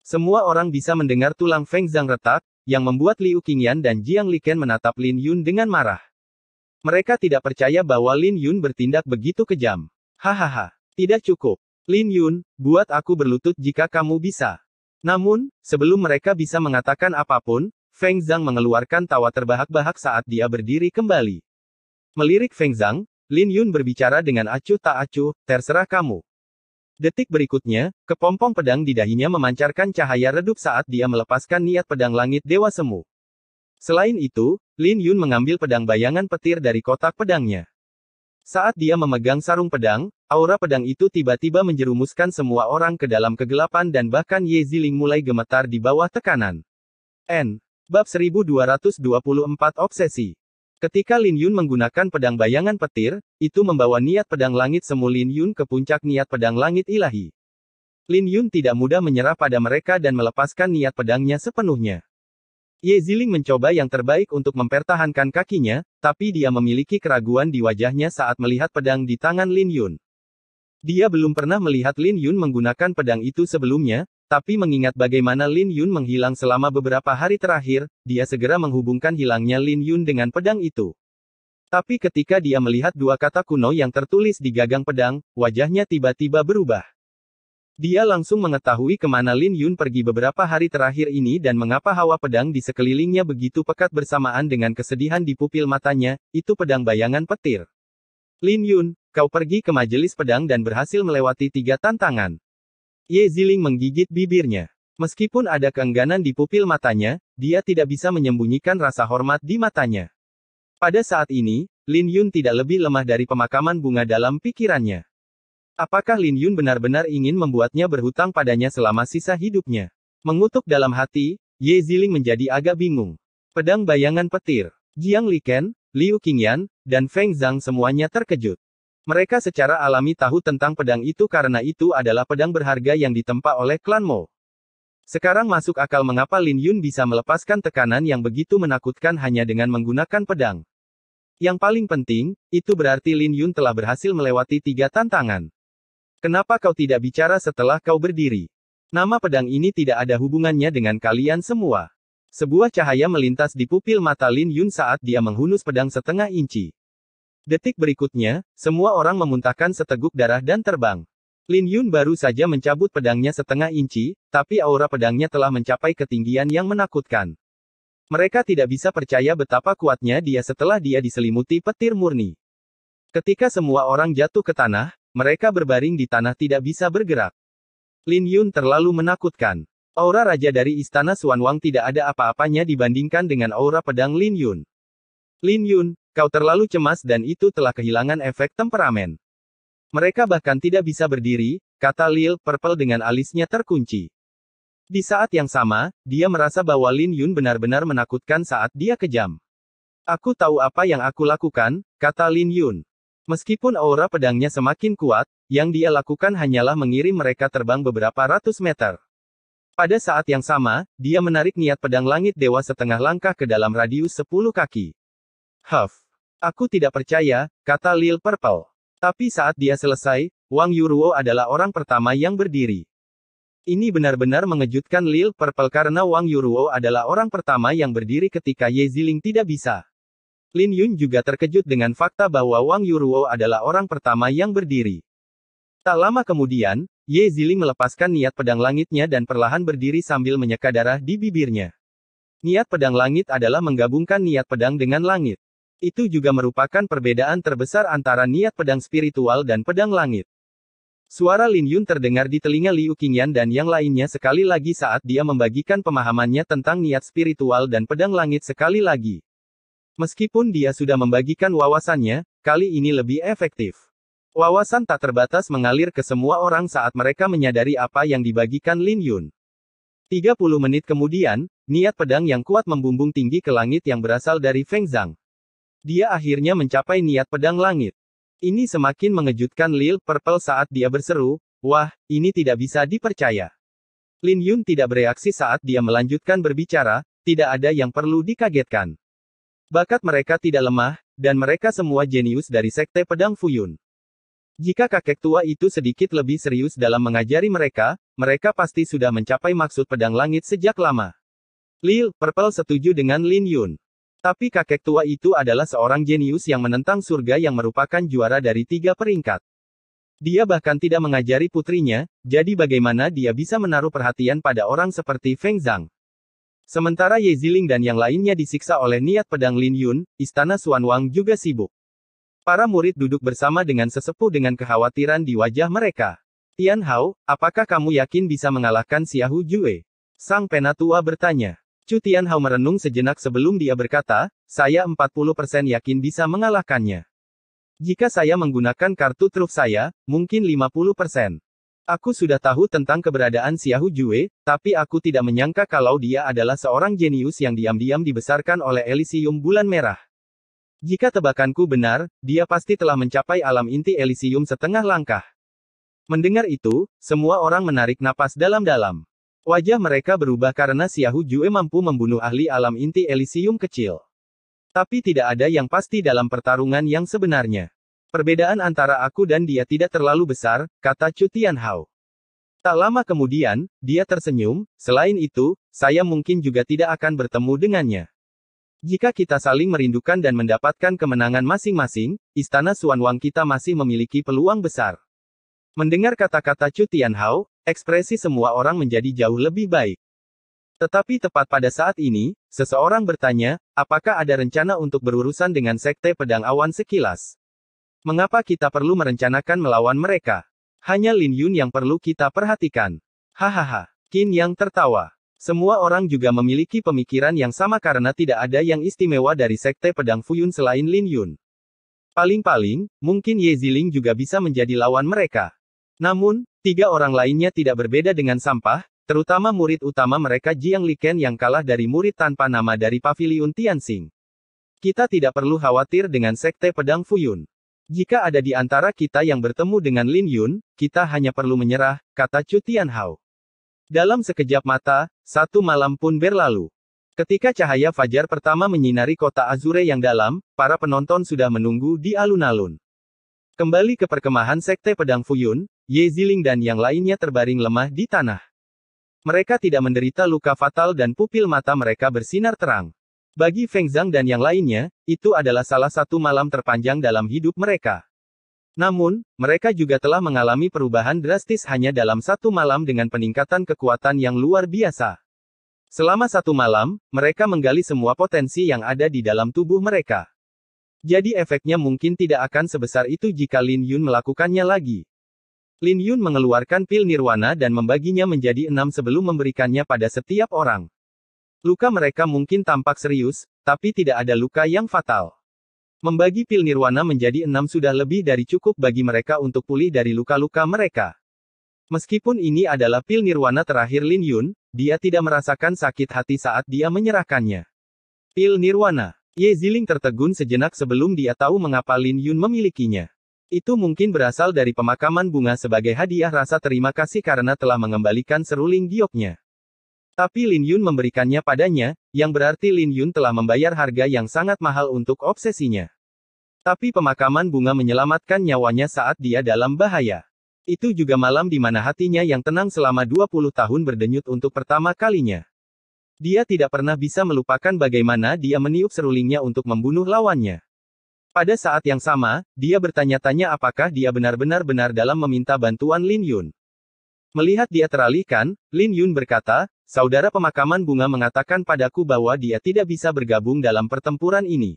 Semua orang bisa mendengar tulang Feng Zhang retak, yang membuat Liu Qingyan dan Jiang Liken menatap Lin Yun dengan marah. Mereka tidak percaya bahwa Lin Yun bertindak begitu kejam. Hahaha, tidak cukup. Lin Yun, buat aku berlutut jika kamu bisa. Namun, sebelum mereka bisa mengatakan apapun, Feng Zhang mengeluarkan tawa terbahak-bahak saat dia berdiri kembali. Melirik Feng Zhang, Lin Yun berbicara dengan acuh tak acuh, terserah kamu. Detik berikutnya, kepompong pedang di dahinya memancarkan cahaya redup saat dia melepaskan niat pedang langit Dewa Semu. Selain itu, Lin Yun mengambil pedang bayangan petir dari kotak pedangnya. Saat dia memegang sarung pedang, aura pedang itu tiba-tiba menjerumuskan semua orang ke dalam kegelapan dan bahkan Ye Ziling mulai gemetar di bawah tekanan. Bab 1224 Obsesi. Ketika Lin Yun menggunakan pedang bayangan petir, itu membawa niat pedang langit semu Lin Yun ke puncak niat pedang langit ilahi. Lin Yun tidak mudah menyerah pada mereka dan melepaskan niat pedangnya sepenuhnya. Ye Ziling mencoba yang terbaik untuk mempertahankan kakinya, tapi dia memiliki keraguan di wajahnya saat melihat pedang di tangan Lin Yun. Dia belum pernah melihat Lin Yun menggunakan pedang itu sebelumnya, tapi mengingat bagaimana Lin Yun menghilang selama beberapa hari terakhir, dia segera menghubungkan hilangnya Lin Yun dengan pedang itu. Tapi ketika dia melihat dua kata kuno yang tertulis di gagang pedang, wajahnya tiba-tiba berubah. Dia langsung mengetahui kemana Lin Yun pergi beberapa hari terakhir ini dan mengapa hawa pedang di sekelilingnya begitu pekat bersamaan dengan kesedihan di pupil matanya, itu pedang bayangan petir. Lin Yun, kau pergi ke majelis pedang dan berhasil melewati 3 tantangan. Ye Ziling menggigit bibirnya. Meskipun ada keengganan di pupil matanya, dia tidak bisa menyembunyikan rasa hormat di matanya. Pada saat ini, Lin Yun tidak lebih lemah dari pemakaman bunga dalam pikirannya. Apakah Lin Yun benar-benar ingin membuatnya berhutang padanya selama sisa hidupnya? Mengutuk dalam hati, Ye Ziling menjadi agak bingung. Pedang bayangan petir. Jiang Liken, Liu Qingyan, dan Feng Zhang semuanya terkejut. Mereka secara alami tahu tentang pedang itu karena itu adalah pedang berharga yang ditempa oleh klan Mo. Sekarang masuk akal mengapa Lin Yun bisa melepaskan tekanan yang begitu menakutkan hanya dengan menggunakan pedang. Yang paling penting, itu berarti Lin Yun telah berhasil melewati 3 tantangan. Kenapa kau tidak bicara setelah kau berdiri? Nama pedang ini tidak ada hubungannya dengan kalian semua. Sebuah cahaya melintas di pupil mata Lin Yun saat dia menghunus pedang setengah inci. Detik berikutnya, semua orang memuntahkan seteguk darah dan terbang. Lin Yun baru saja mencabut pedangnya setengah inci, tapi aura pedangnya telah mencapai ketinggian yang menakutkan. Mereka tidak bisa percaya betapa kuatnya dia setelah dia diselimuti petir murni. Ketika semua orang jatuh ke tanah, mereka berbaring di tanah tidak bisa bergerak. Lin Yun terlalu menakutkan. Aura raja dari istana Xuanwang tidak ada apa-apanya dibandingkan dengan aura pedang Lin Yun. Lin Yun, kau terlalu cemas dan itu telah kehilangan efek temperamen. Mereka bahkan tidak bisa berdiri, kata Lil Purple dengan alisnya terkunci. Di saat yang sama, dia merasa bahwa Lin Yun benar-benar menakutkan saat dia kejam. Aku tahu apa yang aku lakukan, kata Lin Yun. Meskipun aura pedangnya semakin kuat, yang dia lakukan hanyalah mengirim mereka terbang beberapa ratus meter. Pada saat yang sama, dia menarik niat pedang langit dewa setengah langkah ke dalam radius 10 kaki. Huff. Aku tidak percaya, kata Lil Purple. Tapi saat dia selesai, Wang Yuruo adalah orang pertama yang berdiri. Ini benar-benar mengejutkan Lil Purple karena Wang Yuruo adalah orang pertama yang berdiri ketika Ye Ziling tidak bisa. Lin Yun juga terkejut dengan fakta bahwa Wang Yuruo adalah orang pertama yang berdiri. Tak lama kemudian, Ye Ziling melepaskan niat pedang langitnya dan perlahan berdiri sambil menyeka darah di bibirnya. Niat pedang langit adalah menggabungkan niat pedang dengan langit. Itu juga merupakan perbedaan terbesar antara niat pedang spiritual dan pedang langit. Suara Lin Yun terdengar di telinga Liu Qingyan dan yang lainnya sekali lagi saat dia membagikan pemahamannya tentang niat spiritual dan pedang langit sekali lagi. Meskipun dia sudah membagikan wawasannya, kali ini lebih efektif. Wawasan tak terbatas mengalir ke semua orang saat mereka menyadari apa yang dibagikan Lin Yun. 30 menit kemudian, niat pedang yang kuat membumbung tinggi ke langit yang berasal dari Feng Zhang. Dia akhirnya mencapai niat pedang langit. Ini semakin mengejutkan Lil Purple saat dia berseru, "Wah, ini tidak bisa dipercaya." Lin Yun tidak bereaksi saat dia melanjutkan berbicara, tidak ada yang perlu dikagetkan. Bakat mereka tidak lemah, dan mereka semua jenius dari Sekte Pedang Fuyun. Jika kakek tua itu sedikit lebih serius dalam mengajari mereka, mereka pasti sudah mencapai maksud pedang langit sejak lama. Lil Purple setuju dengan Lin Yun. Tapi kakek tua itu adalah seorang jenius yang menentang surga yang merupakan juara dari 3 peringkat. Dia bahkan tidak mengajari putrinya, jadi bagaimana dia bisa menaruh perhatian pada orang seperti Feng Zhang? Sementara Ye Ziling dan yang lainnya disiksa oleh niat pedang Lin Yun, istana Xuanwang juga sibuk. Para murid duduk bersama dengan sesepuh dengan kekhawatiran di wajah mereka. Tian Hao, apakah kamu yakin bisa mengalahkan Xiahou Jue? Sang penatua bertanya. Chu Tian Hao merenung sejenak sebelum dia berkata, saya 40% yakin bisa mengalahkannya. Jika saya menggunakan kartu truf saya, mungkin 50%. Aku sudah tahu tentang keberadaan Xiahou Jue, tapi aku tidak menyangka kalau dia adalah seorang jenius yang diam-diam dibesarkan oleh Elysium Bulan Merah. Jika tebakanku benar, dia pasti telah mencapai alam inti Elysium setengah langkah. Mendengar itu, semua orang menarik napas dalam-dalam. Wajah mereka berubah karena Xiahou Jue mampu membunuh ahli alam inti Elysium kecil. Tapi tidak ada yang pasti dalam pertarungan yang sebenarnya. Perbedaan antara aku dan dia tidak terlalu besar, kata Chu Tian Hao. Tak lama kemudian, dia tersenyum, selain itu, saya mungkin juga tidak akan bertemu dengannya. Jika kita saling merindukan dan mendapatkan kemenangan masing-masing, istana Xuanwang kita masih memiliki peluang besar. Mendengar kata-kata Chu Tian Hao, ekspresi semua orang menjadi jauh lebih baik. Tetapi tepat pada saat ini, seseorang bertanya, apakah ada rencana untuk berurusan dengan Sekte Pedang Awan sekilas? Mengapa kita perlu merencanakan melawan mereka? Hanya Lin Yun yang perlu kita perhatikan. Hahaha. Qin Yang tertawa. Semua orang juga memiliki pemikiran yang sama karena tidak ada yang istimewa dari Sekte Pedang Fuyun selain Lin Yun. Paling-paling, mungkin Ye Ziling juga bisa menjadi lawan mereka. Namun, 3 orang lainnya tidak berbeda dengan sampah, terutama murid utama mereka Jiang Liken yang kalah dari murid tanpa nama dari Paviliun Tianxing. Kita tidak perlu khawatir dengan Sekte Pedang Fuyun. Jika ada di antara kita yang bertemu dengan Lin Yun, kita hanya perlu menyerah, kata Chu Tianhao. Dalam sekejap mata, 1 malam pun berlalu. Ketika cahaya fajar pertama menyinari kota Azure yang dalam, para penonton sudah menunggu di alun-alun. Kembali ke perkemahan Sekte Pedang Fuyun, Ye Ziling dan yang lainnya terbaring lemah di tanah. Mereka tidak menderita luka fatal dan pupil mata mereka bersinar terang. Bagi Feng Zhang dan yang lainnya, itu adalah salah satu malam terpanjang dalam hidup mereka. Namun, mereka juga telah mengalami perubahan drastis hanya dalam 1 malam dengan peningkatan kekuatan yang luar biasa. Selama 1 malam, mereka menggali semua potensi yang ada di dalam tubuh mereka. Jadi efeknya mungkin tidak akan sebesar itu jika Lin Yun melakukannya lagi. Lin Yun mengeluarkan pil nirwana dan membaginya menjadi 6 sebelum memberikannya pada setiap orang. Luka mereka mungkin tampak serius, tapi tidak ada luka yang fatal. Membagi pil nirwana menjadi 6 sudah lebih dari cukup bagi mereka untuk pulih dari luka-luka mereka. Meskipun ini adalah pil nirwana terakhir Lin Yun, dia tidak merasakan sakit hati saat dia menyerahkannya. Pil nirwana. Ye Ziling tertegun sejenak sebelum dia tahu mengapa Lin Yun memilikinya. Itu mungkin berasal dari pemakaman bunga sebagai hadiah rasa terima kasih karena telah mengembalikan seruling gioknya. Tapi Lin Yun memberikannya padanya, yang berarti Lin Yun telah membayar harga yang sangat mahal untuk obsesinya. Tapi pemakaman bunga menyelamatkan nyawanya saat dia dalam bahaya. Itu juga malam di mana hatinya yang tenang selama 20 tahun berdenyut untuk pertama kalinya. Dia tidak pernah bisa melupakan bagaimana dia meniup serulingnya untuk membunuh lawannya. Pada saat yang sama, dia bertanya-tanya apakah dia benar-benar dalam meminta bantuan Lin Yun. Melihat dia teralihkan, Lin Yun berkata, saudara pemakaman bunga mengatakan padaku bahwa dia tidak bisa bergabung dalam pertempuran ini.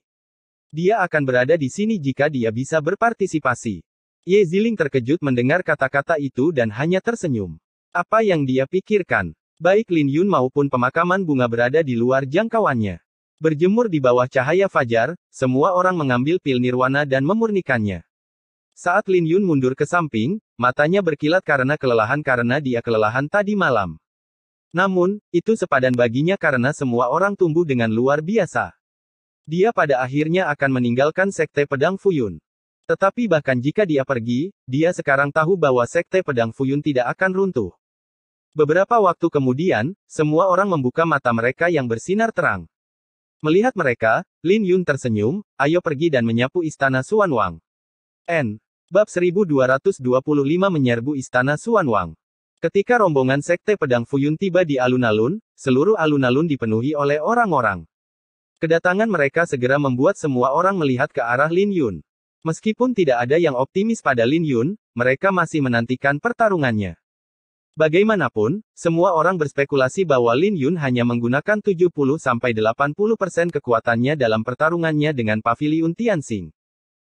Dia akan berada di sini jika dia bisa berpartisipasi. Ye Ziling terkejut mendengar kata-kata itu dan hanya tersenyum. Apa yang dia pikirkan? Baik Lin Yun maupun pemakaman bunga berada di luar jangkauannya. Berjemur di bawah cahaya fajar, semua orang mengambil pil nirwana dan memurnikannya. Saat Lin Yun mundur ke samping, matanya berkilat karena dia kelelahan tadi malam. Namun, itu sepadan baginya karena semua orang tumbuh dengan luar biasa. Dia pada akhirnya akan meninggalkan Sekte Pedang Fuyun. Tetapi bahkan jika dia pergi, dia sekarang tahu bahwa Sekte Pedang Fuyun tidak akan runtuh. Beberapa waktu kemudian, semua orang membuka mata mereka yang bersinar terang. Melihat mereka, Lin Yun tersenyum, ayo pergi dan menyapu istana Xuanwang. Bab 1225 menyerbu istana Xuanwang. Ketika rombongan Sekte Pedang Fuyun tiba di alun-alun, seluruh alun-alun dipenuhi oleh orang-orang. Kedatangan mereka segera membuat semua orang melihat ke arah Lin Yun. Meskipun tidak ada yang optimis pada Lin Yun, mereka masih menantikan pertarungannya. Bagaimanapun, semua orang berspekulasi bahwa Lin Yun hanya menggunakan 70-80% kekuatannya dalam pertarungannya dengan Paviliun Tianxing.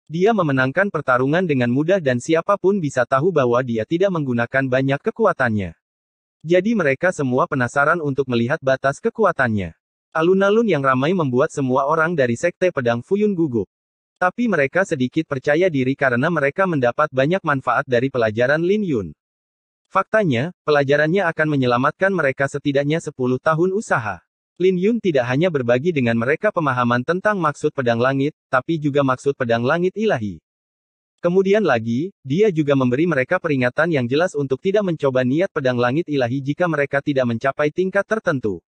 Dia memenangkan pertarungan dengan mudah dan siapapun bisa tahu bahwa dia tidak menggunakan banyak kekuatannya. Jadi mereka semua penasaran untuk melihat batas kekuatannya. Alun-alun yang ramai membuat semua orang dari Sekte Pedang Fuyun gugup. Tapi mereka sedikit percaya diri karena mereka mendapat banyak manfaat dari pelajaran Lin Yun. Faktanya, pelajarannya akan menyelamatkan mereka setidaknya 10 tahun usaha. Lin Yun tidak hanya berbagi dengan mereka pemahaman tentang maksud pedang langit, tapi juga maksud pedang langit ilahi. Kemudian lagi, dia juga memberi mereka peringatan yang jelas untuk tidak mencoba niat pedang langit ilahi jika mereka tidak mencapai tingkat tertentu.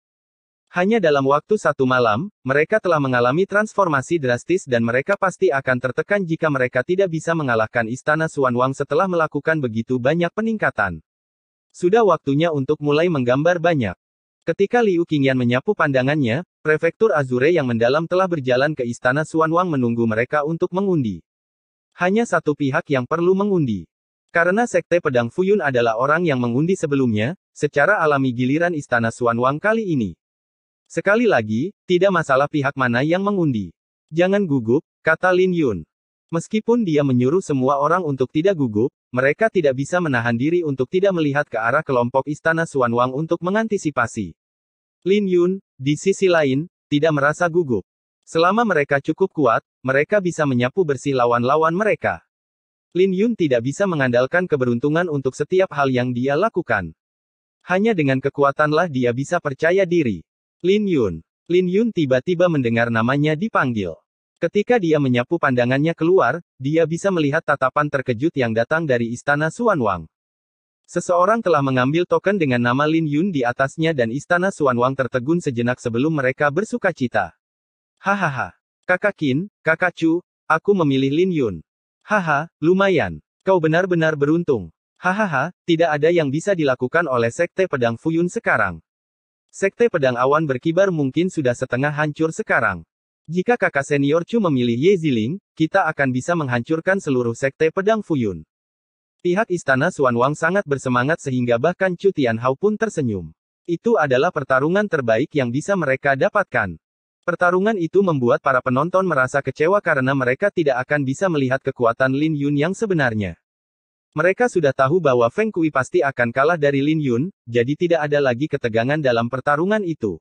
Hanya dalam waktu 1 malam, mereka telah mengalami transformasi drastis dan mereka pasti akan tertekan jika mereka tidak bisa mengalahkan Istana Xuanwang setelah melakukan begitu banyak peningkatan. Sudah waktunya untuk mulai menggambar banyak. Ketika Liu Qingyan menyapu pandangannya, prefektur Azure yang mendalam telah berjalan ke Istana Xuanwang menunggu mereka untuk mengundi. Hanya satu pihak yang perlu mengundi. Karena Sekte Pedang Fuyun adalah orang yang mengundi sebelumnya, secara alami giliran Istana Xuanwang kali ini. Sekali lagi, tidak masalah pihak mana yang mengundi. Jangan gugup, kata Lin Yun. Meskipun dia menyuruh semua orang untuk tidak gugup, mereka tidak bisa menahan diri untuk tidak melihat ke arah kelompok Istana Xuanwang untuk mengantisipasi. Lin Yun, di sisi lain, tidak merasa gugup. Selama mereka cukup kuat, mereka bisa menyapu bersih lawan-lawan mereka. Lin Yun tidak bisa mengandalkan keberuntungan untuk setiap hal yang dia lakukan. Hanya dengan kekuatanlah dia bisa percaya diri. Lin Yun. Lin Yun tiba-tiba mendengar namanya dipanggil. Ketika dia menyapu pandangannya keluar, dia bisa melihat tatapan terkejut yang datang dari Istana Xuanwang. Seseorang telah mengambil token dengan nama Lin Yun di atasnya dan Istana Xuanwang tertegun sejenak sebelum mereka bersukacita. Hahaha. Kakak Qin, Kakak Chu, aku memilih Lin Yun. Haha, lumayan. Kau benar-benar beruntung. Hahaha, tidak ada yang bisa dilakukan oleh Sekte Pedang Fuyun sekarang. Sekte Pedang Awan Berkibar mungkin sudah setengah hancur sekarang. Jika kakak senior Chu memilih Ye Ziling, kita akan bisa menghancurkan seluruh Sekte Pedang Fuyun. Pihak Istana Xuanwang sangat bersemangat sehingga bahkan Chu Tianhao pun tersenyum. Itu adalah pertarungan terbaik yang bisa mereka dapatkan. Pertarungan itu membuat para penonton merasa kecewa karena mereka tidak akan bisa melihat kekuatan Lin Yun yang sebenarnya. Mereka sudah tahu bahwa Feng Kui pasti akan kalah dari Lin Yun, jadi tidak ada lagi ketegangan dalam pertarungan itu.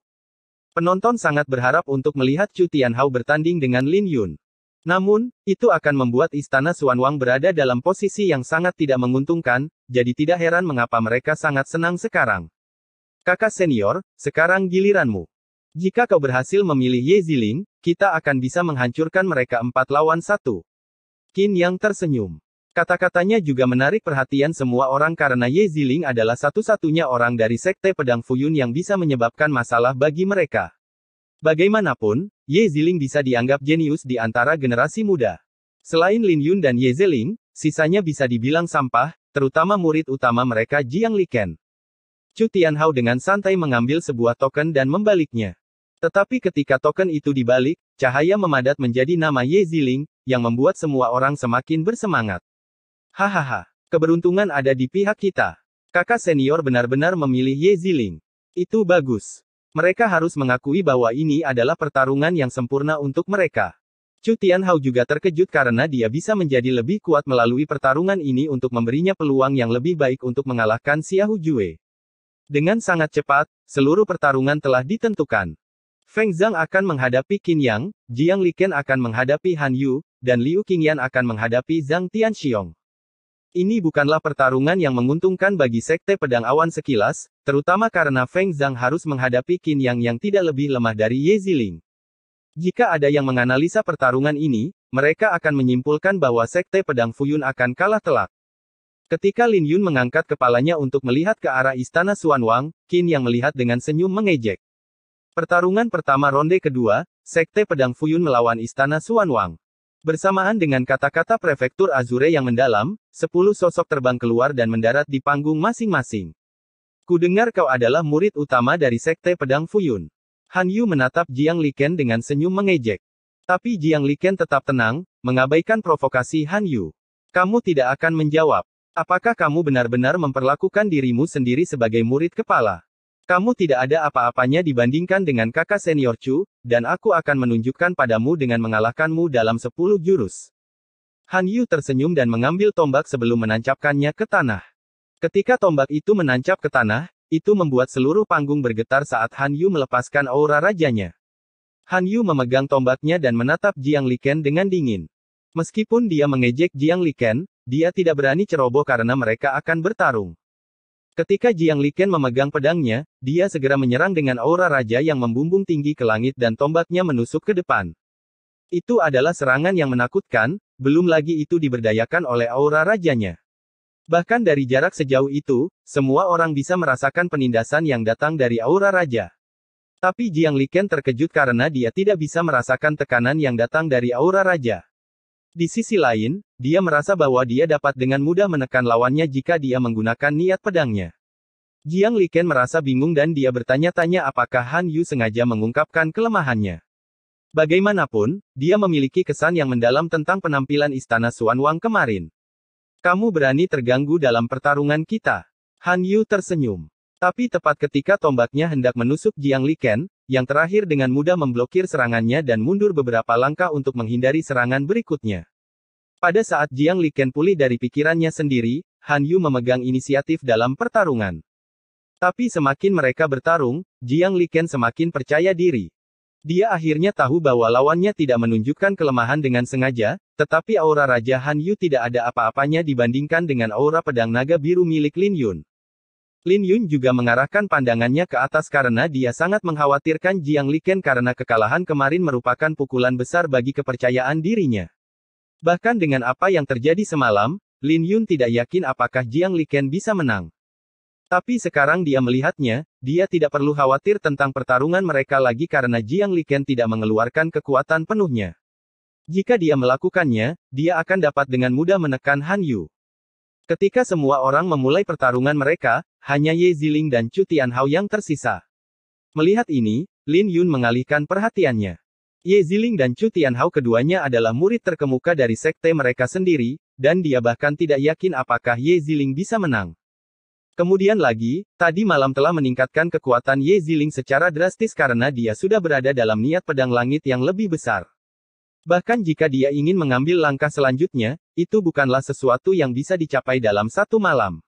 Penonton sangat berharap untuk melihat Chu Tianhao bertanding dengan Lin Yun. Namun, itu akan membuat Istana Xuanwang berada dalam posisi yang sangat tidak menguntungkan, jadi tidak heran mengapa mereka sangat senang sekarang. Kakak senior, sekarang giliranmu. Jika kau berhasil memilih Ye Ziling, kita akan bisa menghancurkan mereka 4 lawan 1. Qin Yang tersenyum. Kata-katanya juga menarik perhatian semua orang karena Ye Ziling adalah satu-satunya orang dari Sekte Pedang Fuyun yang bisa menyebabkan masalah bagi mereka. Bagaimanapun, Ye Ziling bisa dianggap jenius di antara generasi muda. Selain Lin Yun dan Ye Ziling, sisanya bisa dibilang sampah, terutama murid utama mereka Jiang Liken. Chu Tianhao dengan santai mengambil sebuah token dan membaliknya. Tetapi ketika token itu dibalik, cahaya memadat menjadi nama Ye Ziling, yang membuat semua orang semakin bersemangat. Hahaha, keberuntungan ada di pihak kita. Kakak senior benar-benar memilih Ye Ziling. Itu bagus. Mereka harus mengakui bahwa ini adalah pertarungan yang sempurna untuk mereka. Chu Tianhao juga terkejut karena dia bisa menjadi lebih kuat melalui pertarungan ini untuk memberinya peluang yang lebih baik untuk mengalahkan Xiahou Jue. Dengan sangat cepat, seluruh pertarungan telah ditentukan. Feng Zhang akan menghadapi Qin Yang, Jiang Liken akan menghadapi Han Yu, dan Liu Qingyan akan menghadapi Zhang Tianxiong. Ini bukanlah pertarungan yang menguntungkan bagi Sekte Pedang Awan sekilas, terutama karena Feng Zhang harus menghadapi Qin Yang yang tidak lebih lemah dari Ye Ziling. Jika ada yang menganalisa pertarungan ini, mereka akan menyimpulkan bahwa Sekte Pedang Fuyun akan kalah telak. Ketika Lin Yun mengangkat kepalanya untuk melihat ke arah Istana Xuanwang, Qin Yang melihat dengan senyum mengejek. Pertarungan pertama ronde kedua, Sekte Pedang Fuyun melawan Istana Xuanwang. Bersamaan dengan kata-kata Prefektur Azure yang mendalam, 10 sosok terbang keluar dan mendarat di panggung masing-masing. Kudengar kau adalah murid utama dari Sekte Pedang Fuyun. Han Yu menatap Jiang Liken dengan senyum mengejek. Tapi Jiang Liken tetap tenang, mengabaikan provokasi Han Yu. Kamu tidak akan menjawab. Apakah kamu benar-benar memperlakukan dirimu sendiri sebagai murid kepala? Kamu tidak ada apa-apanya dibandingkan dengan kakak senior Chu, dan aku akan menunjukkan padamu dengan mengalahkanmu dalam 10 jurus. Han Yu tersenyum dan mengambil tombak sebelum menancapkannya ke tanah. Ketika tombak itu menancap ke tanah, itu membuat seluruh panggung bergetar saat Han Yu melepaskan aura rajanya. Han Yu memegang tombaknya dan menatap Jiang Liken dengan dingin. Meskipun dia mengejek Jiang Liken, dia tidak berani ceroboh karena mereka akan bertarung. Ketika Jiang Liken memegang pedangnya, dia segera menyerang dengan aura raja yang membumbung tinggi ke langit dan tombaknya menusuk ke depan. Itu adalah serangan yang menakutkan, belum lagi itu diberdayakan oleh aura rajanya. Bahkan dari jarak sejauh itu, semua orang bisa merasakan penindasan yang datang dari aura raja. Tapi Jiang Liken terkejut karena dia tidak bisa merasakan tekanan yang datang dari aura raja. Di sisi lain, dia merasa bahwa dia dapat dengan mudah menekan lawannya jika dia menggunakan niat pedangnya. Jiang Liken merasa bingung dan dia bertanya-tanya apakah Han Yu sengaja mengungkapkan kelemahannya. Bagaimanapun, dia memiliki kesan yang mendalam tentang penampilan Istana Xuanwang kemarin. Kamu berani terganggu dalam pertarungan kita. Han Yu tersenyum. Tapi tepat ketika tombaknya hendak menusuk Jiang Liken, yang terakhir dengan mudah memblokir serangannya dan mundur beberapa langkah untuk menghindari serangan berikutnya. Pada saat Jiang Liken pulih dari pikirannya sendiri, Han Yu memegang inisiatif dalam pertarungan. Tapi semakin mereka bertarung, Jiang Liken semakin percaya diri. Dia akhirnya tahu bahwa lawannya tidak menunjukkan kelemahan dengan sengaja, tetapi aura Raja Han Yu tidak ada apa-apanya dibandingkan dengan aura pedang naga biru milik Lin Yun. Lin Yun juga mengarahkan pandangannya ke atas karena dia sangat mengkhawatirkan Jiang Liken karena kekalahan kemarin merupakan pukulan besar bagi kepercayaan dirinya. Bahkan dengan apa yang terjadi semalam, Lin Yun tidak yakin apakah Jiang Liken bisa menang. Tapi sekarang dia melihatnya, dia tidak perlu khawatir tentang pertarungan mereka lagi karena Jiang Liken tidak mengeluarkan kekuatan penuhnya. Jika dia melakukannya, dia akan dapat dengan mudah menekan Han Yu. Ketika semua orang memulai pertarungan mereka, hanya Ye Ziling dan Chu Tianhao yang tersisa. Melihat ini, Lin Yun mengalihkan perhatiannya. Ye Ziling dan Chu Tianhao keduanya adalah murid terkemuka dari sekte mereka sendiri, dan dia bahkan tidak yakin apakah Ye Ziling bisa menang. Kemudian lagi, tadi malam telah meningkatkan kekuatan Ye Ziling secara drastis karena dia sudah berada dalam niat pedang langit yang lebih besar. Bahkan jika dia ingin mengambil langkah selanjutnya, itu bukanlah sesuatu yang bisa dicapai dalam satu malam.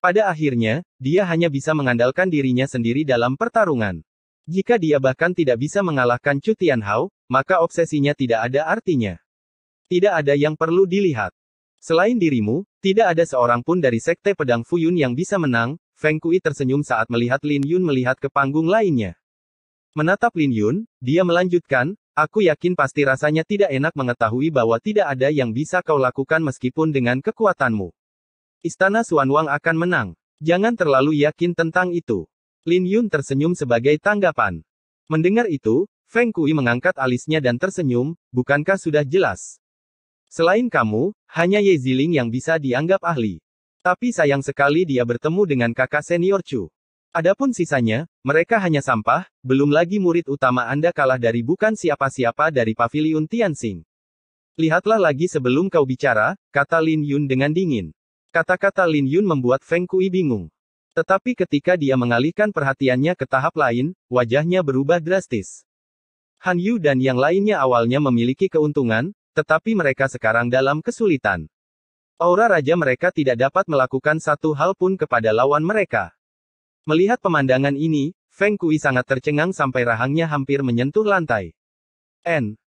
Pada akhirnya, dia hanya bisa mengandalkan dirinya sendiri dalam pertarungan. Jika dia bahkan tidak bisa mengalahkan Chu Tianhao, maka obsesinya tidak ada artinya. Tidak ada yang perlu dilihat. Selain dirimu, tidak ada seorang pun dari sekte pedang Fuyun yang bisa menang. Feng Kui tersenyum saat melihat Lin Yun melihat ke panggung lainnya. Menatap Lin Yun, dia melanjutkan, aku yakin pasti rasanya tidak enak mengetahui bahwa tidak ada yang bisa kau lakukan meskipun dengan kekuatanmu. Istana Xuanwang akan menang. Jangan terlalu yakin tentang itu. Lin Yun tersenyum sebagai tanggapan. Mendengar itu, Feng Kui mengangkat alisnya dan tersenyum, bukankah sudah jelas? Selain kamu, hanya Ye Ziling yang bisa dianggap ahli. Tapi sayang sekali dia bertemu dengan kakak senior Chu. Adapun sisanya, mereka hanya sampah, belum lagi murid utama Anda kalah dari bukan siapa-siapa dari Paviliun Tianxing. Lihatlah lagi sebelum kau bicara, kata Lin Yun dengan dingin. Kata-kata Lin Yun membuat Feng Kui bingung. Tetapi ketika dia mengalihkan perhatiannya ke tahap lain, wajahnya berubah drastis. Han Yu dan yang lainnya awalnya memiliki keuntungan, tetapi mereka sekarang dalam kesulitan. Aura raja mereka tidak dapat melakukan satu hal pun kepada lawan mereka. Melihat pemandangan ini, Feng Kui sangat tercengang sampai rahangnya hampir menyentuh lantai.